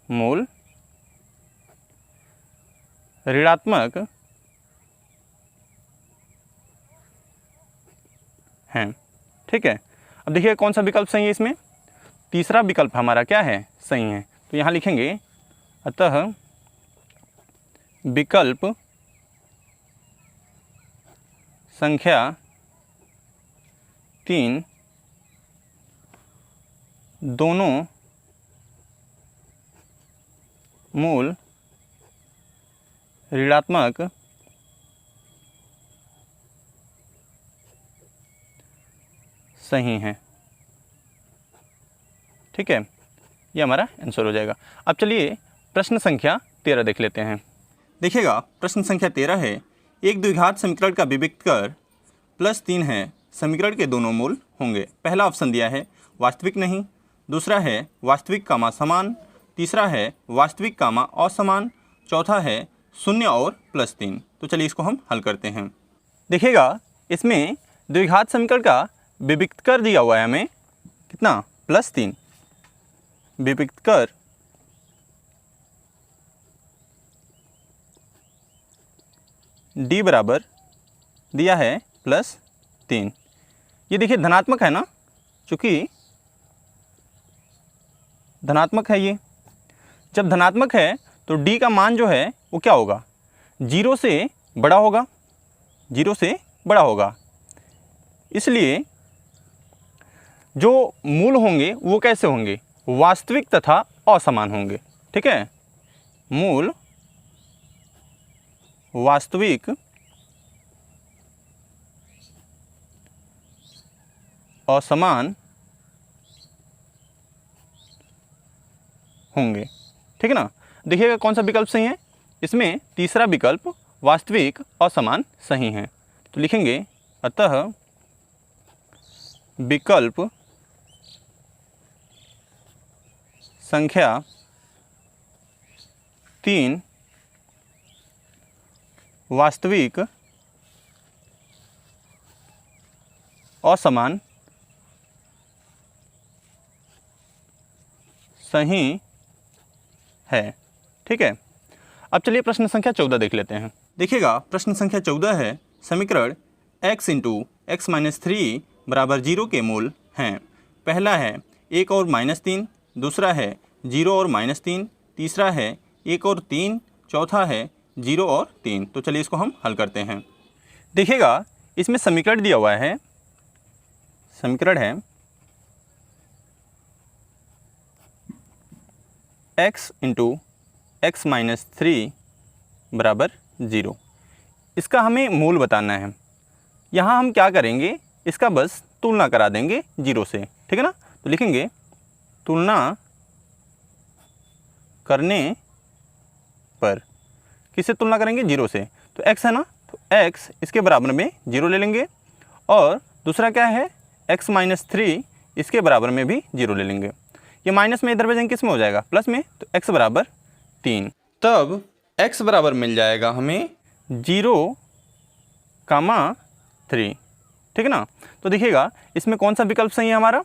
मूल ऋणात्मक हैं, ठीक है। अब देखिए कौन सा विकल्प सही है इसमें, तीसरा विकल्प हमारा क्या है, सही है। तो यहाँ लिखेंगे अतः विकल्प संख्या 3 दोनों मूल ऋणात्मक सही हैं, ठीक है, ये हमारा आंसर हो जाएगा। अब चलिए प्रश्न संख्या 13 देख लेते हैं। देखिएगा प्रश्न संख्या 13 है, एक द्विघात समीकरण का विविक्त कर +3 है, समीकरण के दोनों मूल होंगे। पहला ऑप्शन दिया है वास्तविक नहीं, दूसरा है वास्तविक कामा समान, तीसरा है वास्तविक कामा असमान, चौथा है 0 और +3। तो चलिए इसको हम हल करते हैं। देखिएगा इसमें द्विघात समीकरण का विविक्त कर दिया हुआ है हमें कितना, +3, विविक्त कर d बराबर दिया है +3। ये देखिए धनात्मक है ना, चूँकि धनात्मक है, ये जब धनात्मक है तो d का मान जो है वो क्या होगा, 0 से बड़ा होगा, 0 से बड़ा होगा। इसलिए जो मूल होंगे वो कैसे होंगे, वास्तविक तथा असमान होंगे, ठीक है, मूल वास्तविक असमान होंगे, ठीक है ना। देखिएगा कौन सा विकल्प सही है, इसमें तीसरा विकल्प वास्तविक असमान सही है। तो लिखेंगे अतः विकल्प संख्या 3 वास्तविक असमान सही है, ठीक है। अब चलिए प्रश्न संख्या 14 देख लेते हैं। देखिएगा प्रश्न संख्या 14 है, समीकरण x × x-3 बराबर 0 के मूल हैं। पहला है 1 और -3, दूसरा है 0 और -3, तीसरा है 1 और 3, चौथा है 0 और 3। तो चलिए इसको हम हल करते हैं। देखिएगा इसमें समीकरण दिया हुआ है, समीकरण है x × x-3 बराबर 0। इसका हमें मूल बताना है। यहाँ हम क्या करेंगे, इसका बस तुलना करा देंगे 0 से, ठीक है ना। तो लिखेंगे तुलना करने पर, किससे तुलना करेंगे, 0 से। तो x है ना, तो x इसके बराबर में 0 ले लेंगे, और दूसरा क्या है x-3 इसके बराबर में भी 0 ले लेंगे। ये माइनस में इधर भेजेंगे किस में हो जाएगा, प्लस में, तो x बराबर 3। तब x बराबर मिल जाएगा हमें 0, 3, ठीक है ना। तो देखिएगा इसमें कौन सा विकल्प सही है हमारा,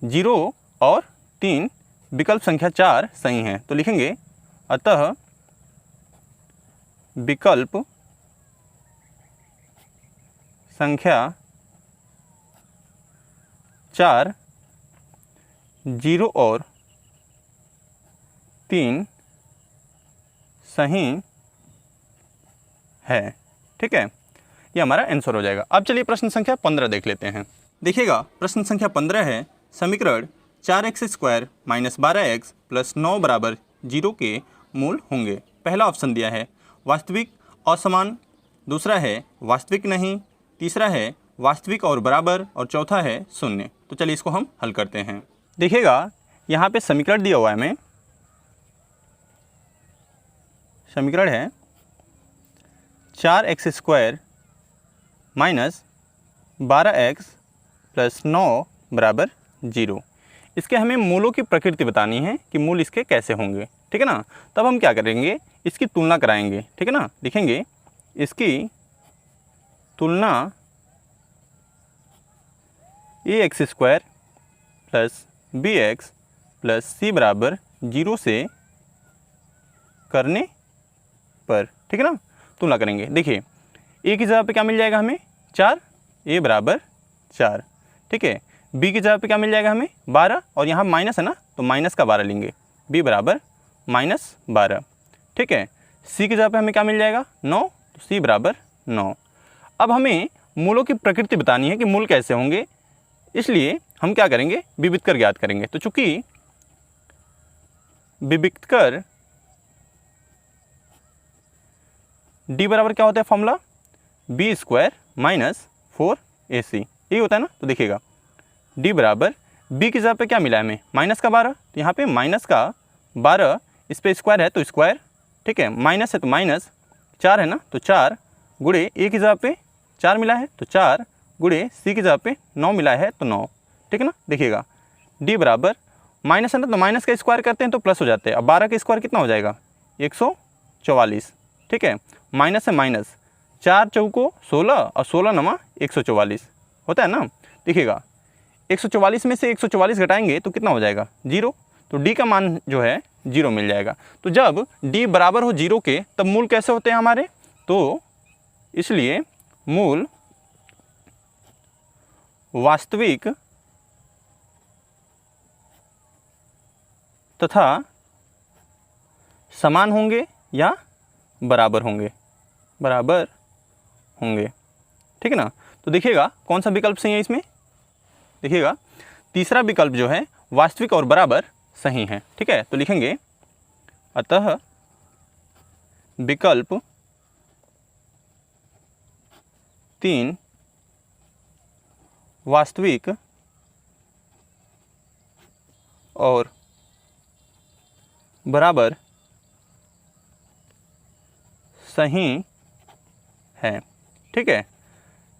0 और 3, विकल्प संख्या 4 सही है। तो लिखेंगे अतः विकल्प संख्या 4 0 और 3 सही है, ठीक है, ये हमारा आंसर हो जाएगा। अब चलिए प्रश्न संख्या 15 देख लेते हैं। देखिएगा प्रश्न संख्या 15 है, समीकरण 4x² माइनस 12x प्लस 9 बराबर 0 के मूल होंगे। पहला ऑप्शन दिया है वास्तविक असमान, दूसरा है वास्तविक नहीं, तीसरा है वास्तविक और बराबर, और चौथा है शून्य। तो चलिए इसको हम हल करते हैं। देखिएगा यहाँ पे समीकरण दिया हुआ है हमें, समीकरण है 4x² माइनस 12x प्लस 9 बराबर 0। इसके हमें मूलों की प्रकृति बतानी है कि मूल इसके कैसे होंगे, ठीक है ना। तब हम क्या करेंगे, इसकी तुलना कराएंगे, ठीक है ना। लिखेंगे इसकी तुलना ax² plus bx plus c बराबर 0 से करने पर, ठीक है ना, तुलना करेंगे। देखिए a की जगह पे क्या मिल जाएगा हमें 4, a बराबर 4, ठीक है। b की जगह पे क्या मिल जाएगा हमें 12, और यहाँ माइनस है ना, तो माइनस का 12 लेंगे, b बराबर -12, ठीक है। c की जगह पे हमें क्या मिल जाएगा 9, तो c बराबर 9। अब हमें मूलों की प्रकृति बतानी है कि मूल कैसे होंगे, इसलिए हम क्या करेंगे, विविक्त कर ज्ञात करेंगे। तो चूंकि विविक्त कर d बराबर क्या होता है फॉर्मूला, b² माइनस 4ac, यही होता है ना। तो देखिएगा d बराबर b की जगह पे क्या मिला है हमें माइनस का 12, तो यहाँ पे माइनस का 12, इस पे स्क्वायर है तो स्क्वायर, ठीक है, माइनस है तो माइनस, 4 है ना, तो 4 गुणे a की जगह पे 4 मिला है, तो 4 गुणे c की जगह पे 9 मिला है, तो 9, ठीक है ना। देखिएगा d बराबर माइनस है ना, तो माइनस का स्क्वायर करते हैं तो प्लस हो जाते हैं। अब 12 का स्क्वायर कितना हो जाएगा 144, ठीक है, माइनस है माइनस, 4 चौको 16 और 16 नमा 144 होता है ना। देखिएगा 144 में से 144 घटाएंगे तो कितना हो जाएगा 0, तो d का मान जो है 0 मिल जाएगा। तो जब d बराबर हो 0 के तब मूल कैसे होते हैं हमारे, तो इसलिए मूल वास्तविक तथा समान होंगे या बराबर होंगे, बराबर होंगे, ठीक है ना। तो देखिएगा कौन सा विकल्प सही है इसमें, देखिएगा तीसरा विकल्प जो है वास्तविक और बराबर सही है, ठीक है। तो लिखेंगे अतः विकल्प 3 वास्तविक और बराबर सही है, ठीक है,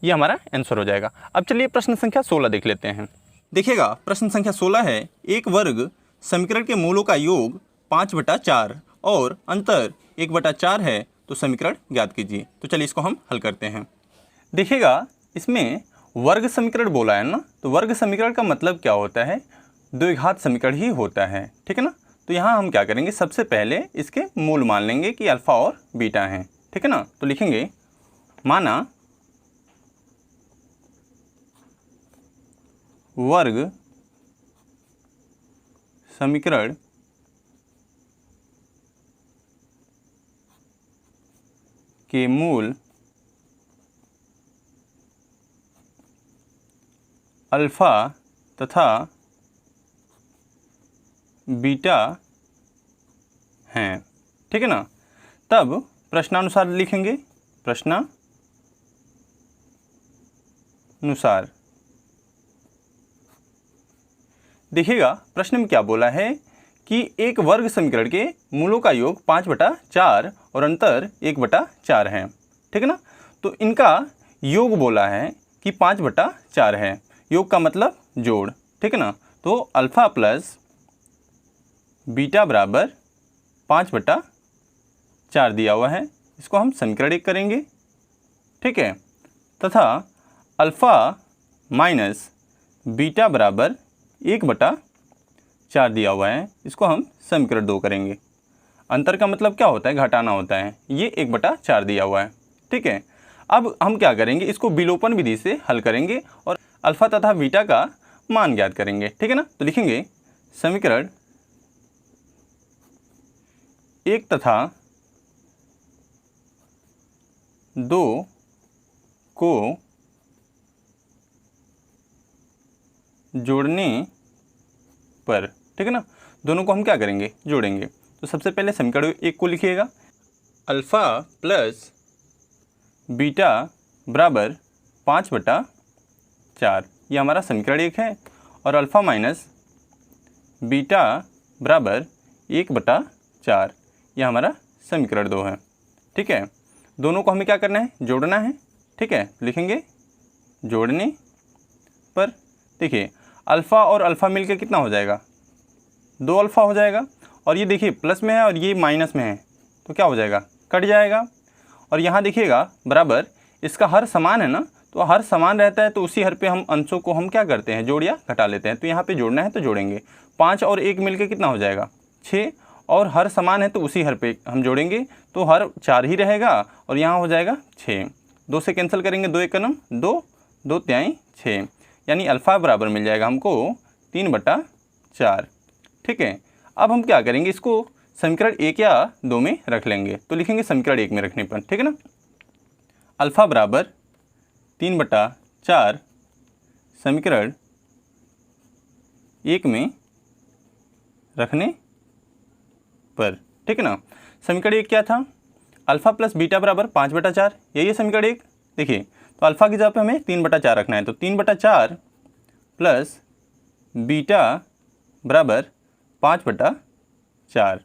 ये हमारा आंसर हो जाएगा। अब चलिए प्रश्न संख्या 16 देख लेते हैं। देखिएगा प्रश्न संख्या 16 है, एक वर्ग समीकरण के मूलों का योग 5/4 और अंतर 1/4 है, तो समीकरण ज्ञात कीजिए। तो चलिए इसको हम हल करते हैं। देखिएगा इसमें वर्ग समीकरण बोला है ना, तो वर्ग समीकरण का मतलब क्या होता है, द्विघात समीकरण ही होता है, ठीक है ना। तो यहाँ हम क्या करेंगे, सबसे पहले इसके मूल मान लेंगे कि अल्फ़ा और बीटा हैं, ठीक है ना। तो लिखेंगे माना वर्ग समीकरण के मूल अल्फ़ा तथा बीटा हैं, ठीक है ना। तब प्रश्नानुसार लिखेंगे, प्रश्नानुसार। देखिएगा प्रश्न में क्या बोला है कि एक वर्ग समीकरण के मूलों का योग 5/4 और अंतर 1/4 है, ठीक है ना। तो इनका योग बोला है कि 5/4 है, योग का मतलब जोड़, ठीक है ना। तो अल्फ़ा प्लस बीटा बराबर 5/4 दिया हुआ है, इसको हम समीकरण 1 करेंगे, ठीक है, तथा अल्फ़ा माइनस बीटा बराबर 1/4 दिया हुआ है, इसको हम समीकरण 2 करेंगे। अंतर का मतलब क्या होता है, घटाना होता है, ये 1/4 दिया हुआ है, ठीक है। अब हम क्या करेंगे, इसको विलोपन विधि से हल करेंगे और अल्फ़ा तथा बीटा का मान ज्ञात करेंगे, ठीक है ना। तो लिखेंगे समीकरण 1 तथा 2 को जोड़ने पर, ठीक है ना। दोनों को हम क्या करेंगे, जोड़ेंगे। तो सबसे पहले समीकरण 1 को लिखिएगा, अल्फ़ा प्लस बीटा बराबर 5/4, ये हमारा समीकरण 1 है। और अल्फ़ा माइनस बीटा बराबर 1/4, यह हमारा समीकरण 2 है, ठीक है। दोनों को हमें क्या करना है, जोड़ना है, ठीक है। लिखेंगे जोड़ने पर, देखिए अल्फ़ा और अल्फ़ा मिलकर कितना हो जाएगा, 2 अल्फ़ा हो जाएगा। और ये देखिए प्लस में है और ये माइनस में है, तो क्या हो जाएगा, कट जाएगा। और यहाँ देखिएगा बराबर, इसका हर समान है ना, तो हर समान रहता है तो उसी हर पे हम अंशों को हम क्या करते हैं, जोड़ या घटा लेते हैं। तो यहाँ पे जोड़ना है तो जोड़ेंगे, 5 और 1 मिलके कितना हो जाएगा, 6। और हर समान है तो उसी हर पे हम जोड़ेंगे, तो हर 4 ही रहेगा और यहाँ हो जाएगा 6। 2 से कैंसिल करेंगे, 2 1 नम 2, 2 तिहाई 6, यानी अल्फ़ा बराबर मिल जाएगा हमको 3/4, ठीक है। अब हम क्या करेंगे, इसको समीकरण 1 या 2 में रख लेंगे। तो लिखेंगे समीकरण 1 में रखने पर, ठीक है ना। अल्फ़ा बराबर 3/4 समीकरण 1 में रखने पर, ठीक है ना। समीकरण 1 क्या था, अल्फ़ा प्लस बीटा बराबर 5/4, यही है समीकरण 1। देखिए तो अल्फ़ा की जगह पे हमें 3/4 रखना है, तो 3/4 प्लस बीटा बराबर 5/4,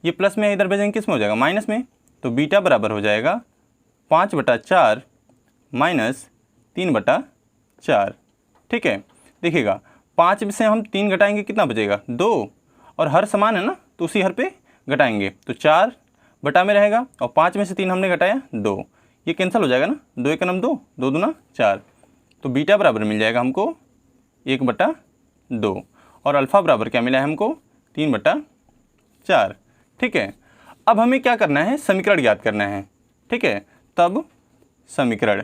ये प्लस में इधर भेजेंगे किस में हो जाएगा, माइनस में। तो बीटा बराबर हो जाएगा 5/4 माइनस 3/4, ठीक है। देखिएगा 5 से हम 3 घटाएंगे, कितना बचेगा, 2। और हर समान है ना, तो उसी हर पे घटाएंगे, तो 4 बटा में रहेगा। और 5 में से 3 हमने घटाया 2, ये कैंसिल हो जाएगा ना, 2 1 नम 2, 2 दूना 4। तो बीटा बराबर मिल जाएगा हमको 1/2। और अल्फ़ा बराबर क्या मिला है हमको, 3/4, ठीक है। अब हमें क्या करना है, समीकरण ज्ञात करना है, ठीक है। तब समीकरण,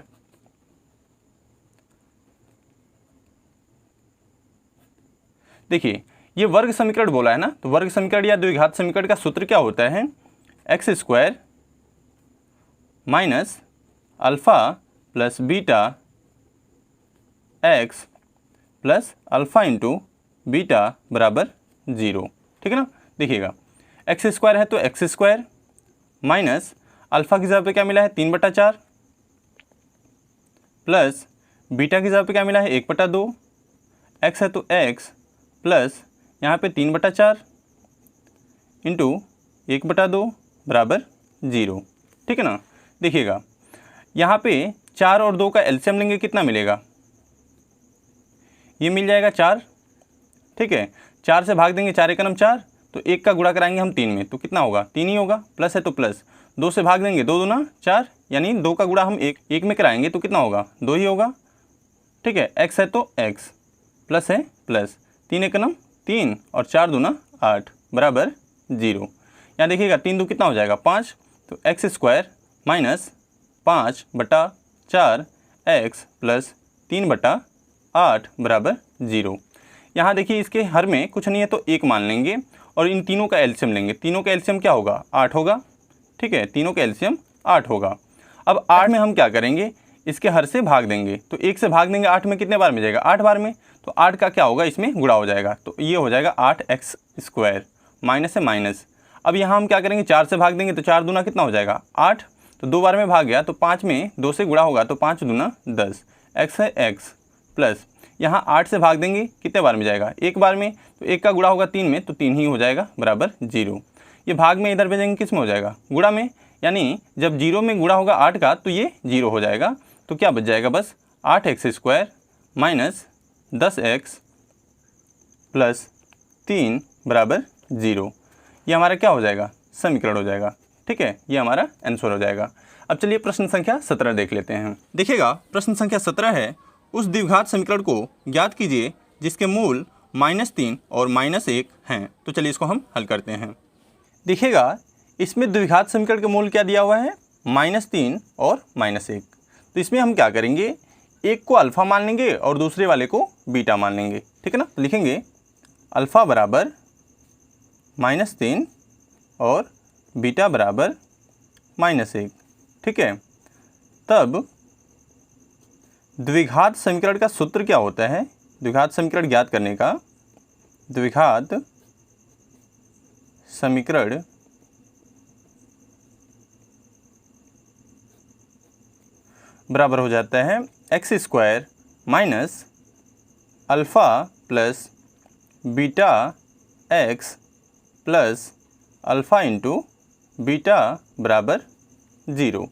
देखिए ये वर्ग समीकरण बोला है ना, तो वर्ग समीकरण या द्विघात समीकरण का सूत्र क्या होता है, x² minus alpha plus beta x plus alpha into beta बराबर 0, ठीक है ना। देखिएगा x² है तो x² माइनस अल्फ़ा की जगह पे क्या मिला है, 3/4, प्लस बीटा की जगह पे क्या मिला है, 1/2, x है तो x प्लस यहाँ पे 3/4 इंटू 1/2 बराबर 0, ठीक है ना। देखिएगा यहाँ पे 4 और 2 का एलसीएम लेंगे, कितना मिलेगा, ये मिल जाएगा 4, ठीक है। 4 से भाग देंगे, 4 1 नम 4, तो 1 का गुणा कराएंगे हम 3 में, तो कितना होगा, 3 ही होगा। प्लस है तो प्लस, 2 से भाग देंगे, 2 दूना 4, यानी 2 का गुणा हम 1 में कराएंगे तो कितना होगा, 2 ही होगा, ठीक है। x है तो x, प्लस है प्लस, 3 1 नम 3 और 4 दूना 8 बराबर 0। यहाँ देखिएगा 3 2 कितना हो जाएगा, 5। तो x² माइनस 5/4 x प्लस 3/8 बराबर 0। यहाँ देखिए इसके हर में कुछ नहीं है तो 1 मान लेंगे और इन तीनों का एलसीएम लेंगे। तीनों का एलसीएम क्या होगा, 8 होगा, ठीक है। तीनों का एलसीएम 8 होगा। अब 8 में हम क्या करेंगे, इसके हर से भाग देंगे, तो 1 से भाग देंगे 8 में, कितने बार में जाएगा, 8 बार में। तो 8 का क्या होगा, इसमें गुणा हो जाएगा, तो ये हो जाएगा 8x², माइनस से माइनस। अब यहाँ हम क्या करेंगे, 4 से भाग देंगे तो 4 दूना कितना हो जाएगा, 8, तो 2 बार में भाग गया, तो 5 में 2 से गुणा होगा, तो 5 दूना 10, x है x प्लस यहाँ 8 से भाग देंगे, कितने बार में जाएगा, 1 बार में, तो 1 का गुणा होगा 3 में, तो 3 ही हो जाएगा बराबर 0। ये भाग में इधर भेजेंगे, किस में हो जाएगा, गुणा में, यानी जब 0 में गुणा होगा 8 का तो ये 0 हो जाएगा। तो क्या बच जाएगा, बस 8x² माइनस 10x प्लस 3 बराबर 0। ये हमारा क्या हो जाएगा, समीकरण हो जाएगा, ठीक है। ये हमारा आंसर हो जाएगा। अब चलिए प्रश्न संख्या 17 देख लेते हैं। देखिएगा प्रश्न संख्या 17 है, उस द्विघात समीकरण को ज्ञात कीजिए जिसके मूल -3 और -1 हैं। तो चलिए इसको हम हल करते हैं। देखिएगा इसमें द्विघात समीकरण का मूल क्या दिया हुआ है, -3 और -1। तो इसमें हम क्या करेंगे, एक को अल्फ़ा मान लेंगे और दूसरे वाले को बीटा मान लेंगे, ठीक है ना। तो लिखेंगे अल्फ़ा बराबर -3 और बीटा बराबर -1, ठीक है। तब द्विघात समीकरण का सूत्र क्या होता है, द्विघात समीकरण ज्ञात करने का द्विघात समीकरण बराबर हो जाता है x square minus alpha plus beta x plus alpha into beta बराबर 0।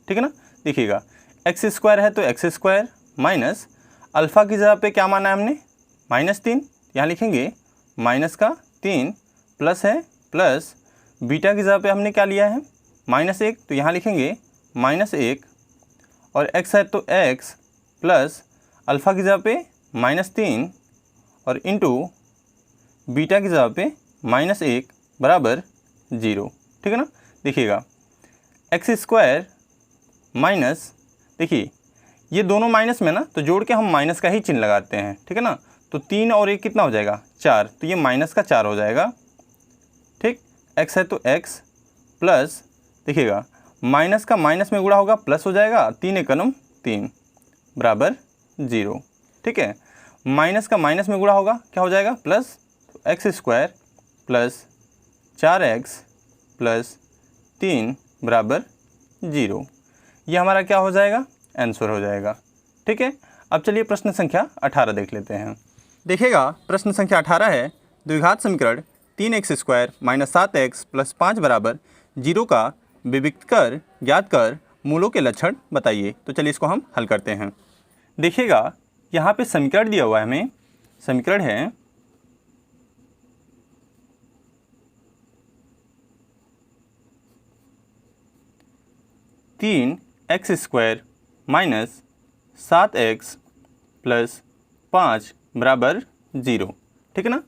ठीक है ना। देखिएगा एक्स स्क्वायर है तो एक्स स्क्वायर माइनस अल्फ़ा की जगह पे क्या माना है हमने -3, यहाँ लिखेंगे माइनस का 3 प्लस है प्लस बीटा की जगह पे हमने क्या लिया है -1, तो यहाँ लिखेंगे -1 और x है तो x प्लस अल्फ़ा की जगह पे -3 और इंटू बीटा की जगह पे -1 बराबर 0। ठीक है ना। देखिएगा एक्स स्क्वायर माइनस, देखिए ये दोनों माइनस में ना, तो जोड़ के हम माइनस का ही चिन्ह लगाते हैं। ठीक है ना। तो 3 और 1 कितना हो जाएगा 4, तो ये माइनस का 4 हो जाएगा। ठीक, x है तो x प्लस, देखिएगा माइनस का माइनस में गुणा होगा प्लस हो जाएगा, 3 एकम 3 बराबर 0। ठीक है, माइनस का माइनस में गुणा होगा क्या हो जाएगा प्लस, तो x square plus 4x plus 3 बराबर 0। ये हमारा क्या हो जाएगा आंसर हो जाएगा। ठीक है, अब चलिए प्रश्न संख्या 18 देख लेते हैं। देखिएगा प्रश्न संख्या 18 है, द्विघात समीकरण 3x square minus 7x plus 5 बराबर 0 का विविक्त कर ज्ञात कर मूलों के लक्षण बताइए। तो चलिए इसको हम हल करते हैं। देखिएगा यहाँ पे समीकरण दिया हुआ है हमें, समीकरण है 3x square minus 7x plus 5 बराबर 0। ठीक है ना।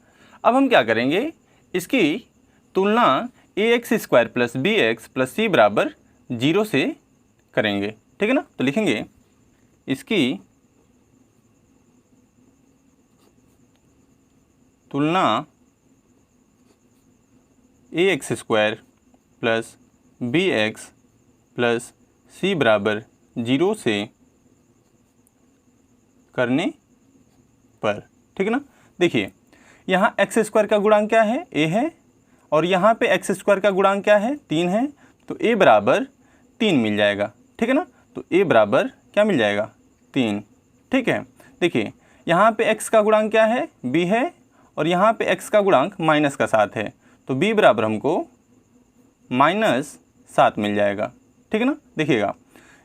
अब हम क्या करेंगे, इसकी तुलना ax square plus bx plus c बराबर 0 से करेंगे। ठीक है ना। तो लिखेंगे इसकी तुलना ax square plus bx plus c बराबर 0 से करने पर। ठीक है ना। देखिए यहाँ एक्स स्क्वायर का गुणांक क्या है a है, और यहाँ पे एक्स स्क्वायर का गुणांक क्या है 3 है, तो a बराबर 3 मिल जाएगा। ठीक है ना। तो a बराबर क्या मिल जाएगा 3। ठीक है, देखिए यहाँ पे x का गुणांक क्या है b है, और यहाँ पे x का गुणांक माइनस का 7 है, तो b बराबर हमको -7 मिल जाएगा। ठीक है ना। देखिएगा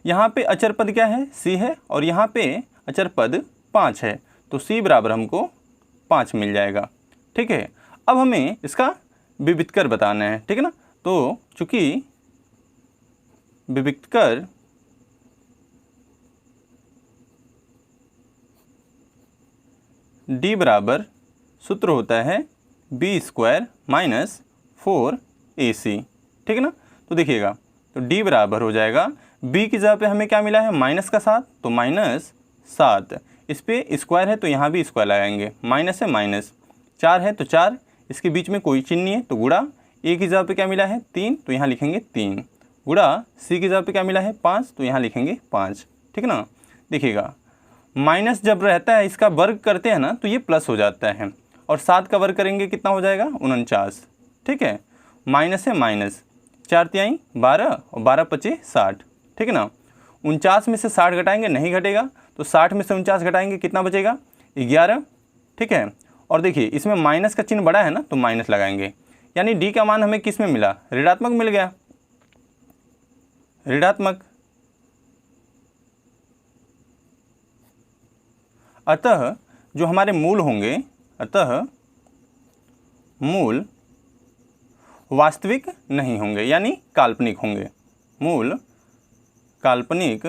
यहाँ पे अचर पद क्या है c है, और यहाँ पे अचर पद 5 है, तो c बराबर हमको 5 मिल जाएगा। ठीक है, अब हमें इसका विविक्त कर बताना है। ठीक है ना। तो चूँकि विविक्त कर d बराबर सूत्र होता है b स्क्वायर माइनस 4ac। ठीक है ना। तो देखिएगा तो d बराबर हो जाएगा, b की जगह पे हमें क्या मिला है माइनस का 7, तो -7, इस पे स्क्वायर है तो यहाँ भी स्क्वायर लगाएंगे, माइनस है माइनस, 4 है तो 4, इसके बीच में कोई चिन्ह नहीं है तो गुणा, a की जगह पे क्या मिला है 3, तो यहाँ लिखेंगे 3, गुणा c की जगह पे क्या मिला है 5, तो यहाँ लिखेंगे 5। ठीक है ना। देखिएगा माइनस जब रहता है इसका वर्ग करते हैं ना तो ये प्लस हो जाता है, और 7 का वर्ग करेंगे कितना हो जाएगा 49। ठीक है, माइनस है माइनस, 4 तिहाई 12 और 12 पचे 60। ठीक है ना। 49 में से 60 घटाएंगे नहीं घटेगा, तो 60 में से 49 घटाएंगे कितना बचेगा 11। ठीक है, और देखिए इसमें माइनस का चिन्ह बड़ा है ना तो माइनस लगाएंगे, यानी डी का मान हमें किस में मिला ऋणात्मक मिल गया, ऋणात्मक। अतः जो हमारे मूल होंगे, अतः मूल वास्तविक नहीं होंगे यानी काल्पनिक होंगे, मूल काल्पनिक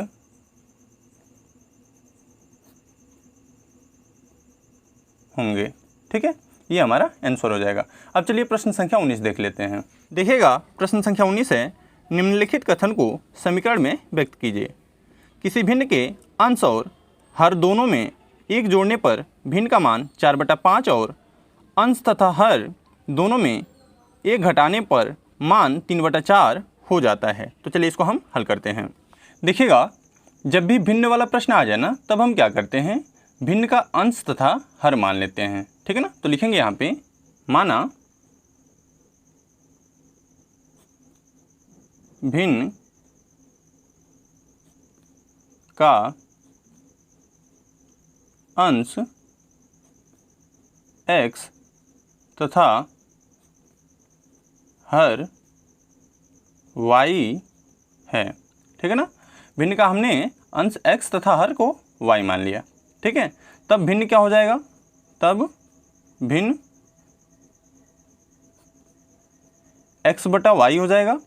होंगे। ठीक है, ये हमारा आंसर हो जाएगा। अब चलिए प्रश्न संख्या 19 देख लेते हैं। देखिएगा प्रश्न संख्या 19 है, निम्नलिखित कथन को समीकरण में व्यक्त कीजिए। किसी भिन्न के अंश और हर दोनों में 1 जोड़ने पर भिन्न का मान 4/5 और अंश तथा हर दोनों में 1 घटाने पर मान 3/4 हो जाता है। तो चलिए इसको हम हल करते हैं। देखिएगा जब भी भिन्न वाला प्रश्न आ जाए ना तब हम क्या करते हैं, भिन्न का अंश तथा हर मान लेते हैं। ठीक है ना। तो लिखेंगे यहाँ पे माना भिन्न का अंश x तथा हर y है, ठीक है ना। भिन्न का हमने अंश x तथा हर को y मान लिया, ठीक है। तब भिन्न क्या हो जाएगा, तब भिन्न x बटा y हो जाएगा,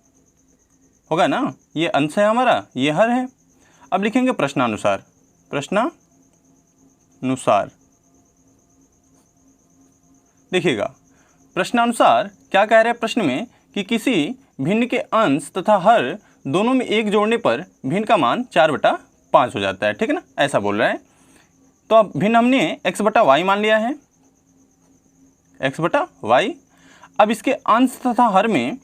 होगा ना। ये अंश है हमारा, ये हर है। अब लिखेंगे प्रश्नानुसार, प्रश्नानुसार देखिएगा, प्रश्नानुसार क्या कह रहे हैं प्रश्न में कि किसी भिन्न के अंश तथा हर दोनों में एक जोड़ने पर भिन्न का मान 4/5 हो जाता है, ठीक है ना, ऐसा बोल रहा है। तो अब भिन्न हमने x बटा y मान लिया है, x बटा y। अब इसके अंश तथा हर में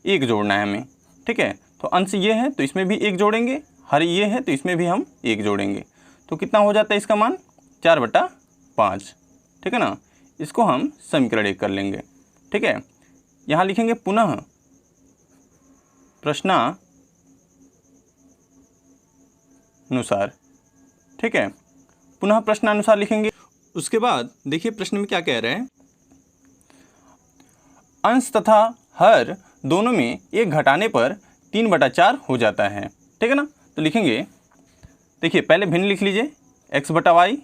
एक जोड़ना है हमें, ठीक है। तो अंश ये है तो इसमें भी एक जोड़ेंगे, हर ये है तो इसमें भी हम एक जोड़ेंगे। तो कितना हो जाता है इसका मान 4/5, ठीक है ना। इसको हम समीकरण 1 कर लेंगे, ठीक है। यहाँ लिखेंगे पुनः प्रश्नानुसार, ठीक है। पुनः प्रश्नानुसार लिखेंगे। उसके बाद देखिए प्रश्न में क्या कह रहे हैं, अंश तथा हर दोनों में एक घटाने पर 3/4 हो जाता है, ठीक है ना। तो लिखेंगे, देखिए पहले भिन्न लिख लीजिए x बटा y,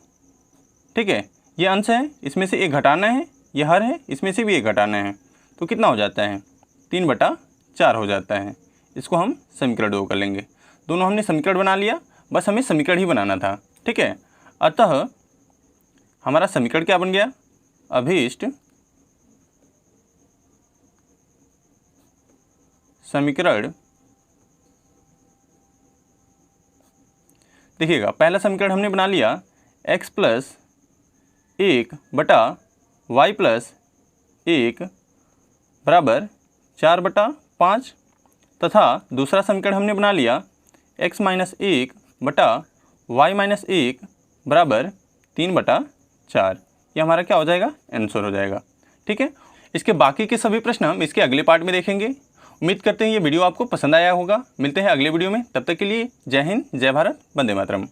ठीक है। ये अंश है, इसमें से एक घटाना है, ये हर है, इसमें से भी एक घटाना है। तो कितना हो जाता है 3/4 हो जाता है। इसको हम समीकरण 2 कर लेंगे। दोनों हमने समीकरण बना लिया, बस हमें समीकरण ही बनाना था, ठीक है। अतः हमारा समीकरण क्या बन गया, अभीष्ट समीकरण, देखिएगा पहला समीकरण हमने बना लिया x + 1 बटा y + 1 बराबर 4/5 तथा दूसरा समीकरण हमने बना लिया x - 1 बटा y - 1 बराबर 3/4। ये हमारा क्या हो जाएगा, आंसर हो जाएगा, ठीक है। इसके बाकी के सभी प्रश्न हम इसके अगले पार्ट में देखेंगे। उम्मीद करते हैं ये वीडियो आपको पसंद आया होगा। मिलते हैं अगले वीडियो में, तब तक के लिए जय हिंद, जय भारत, वंदे मातरम।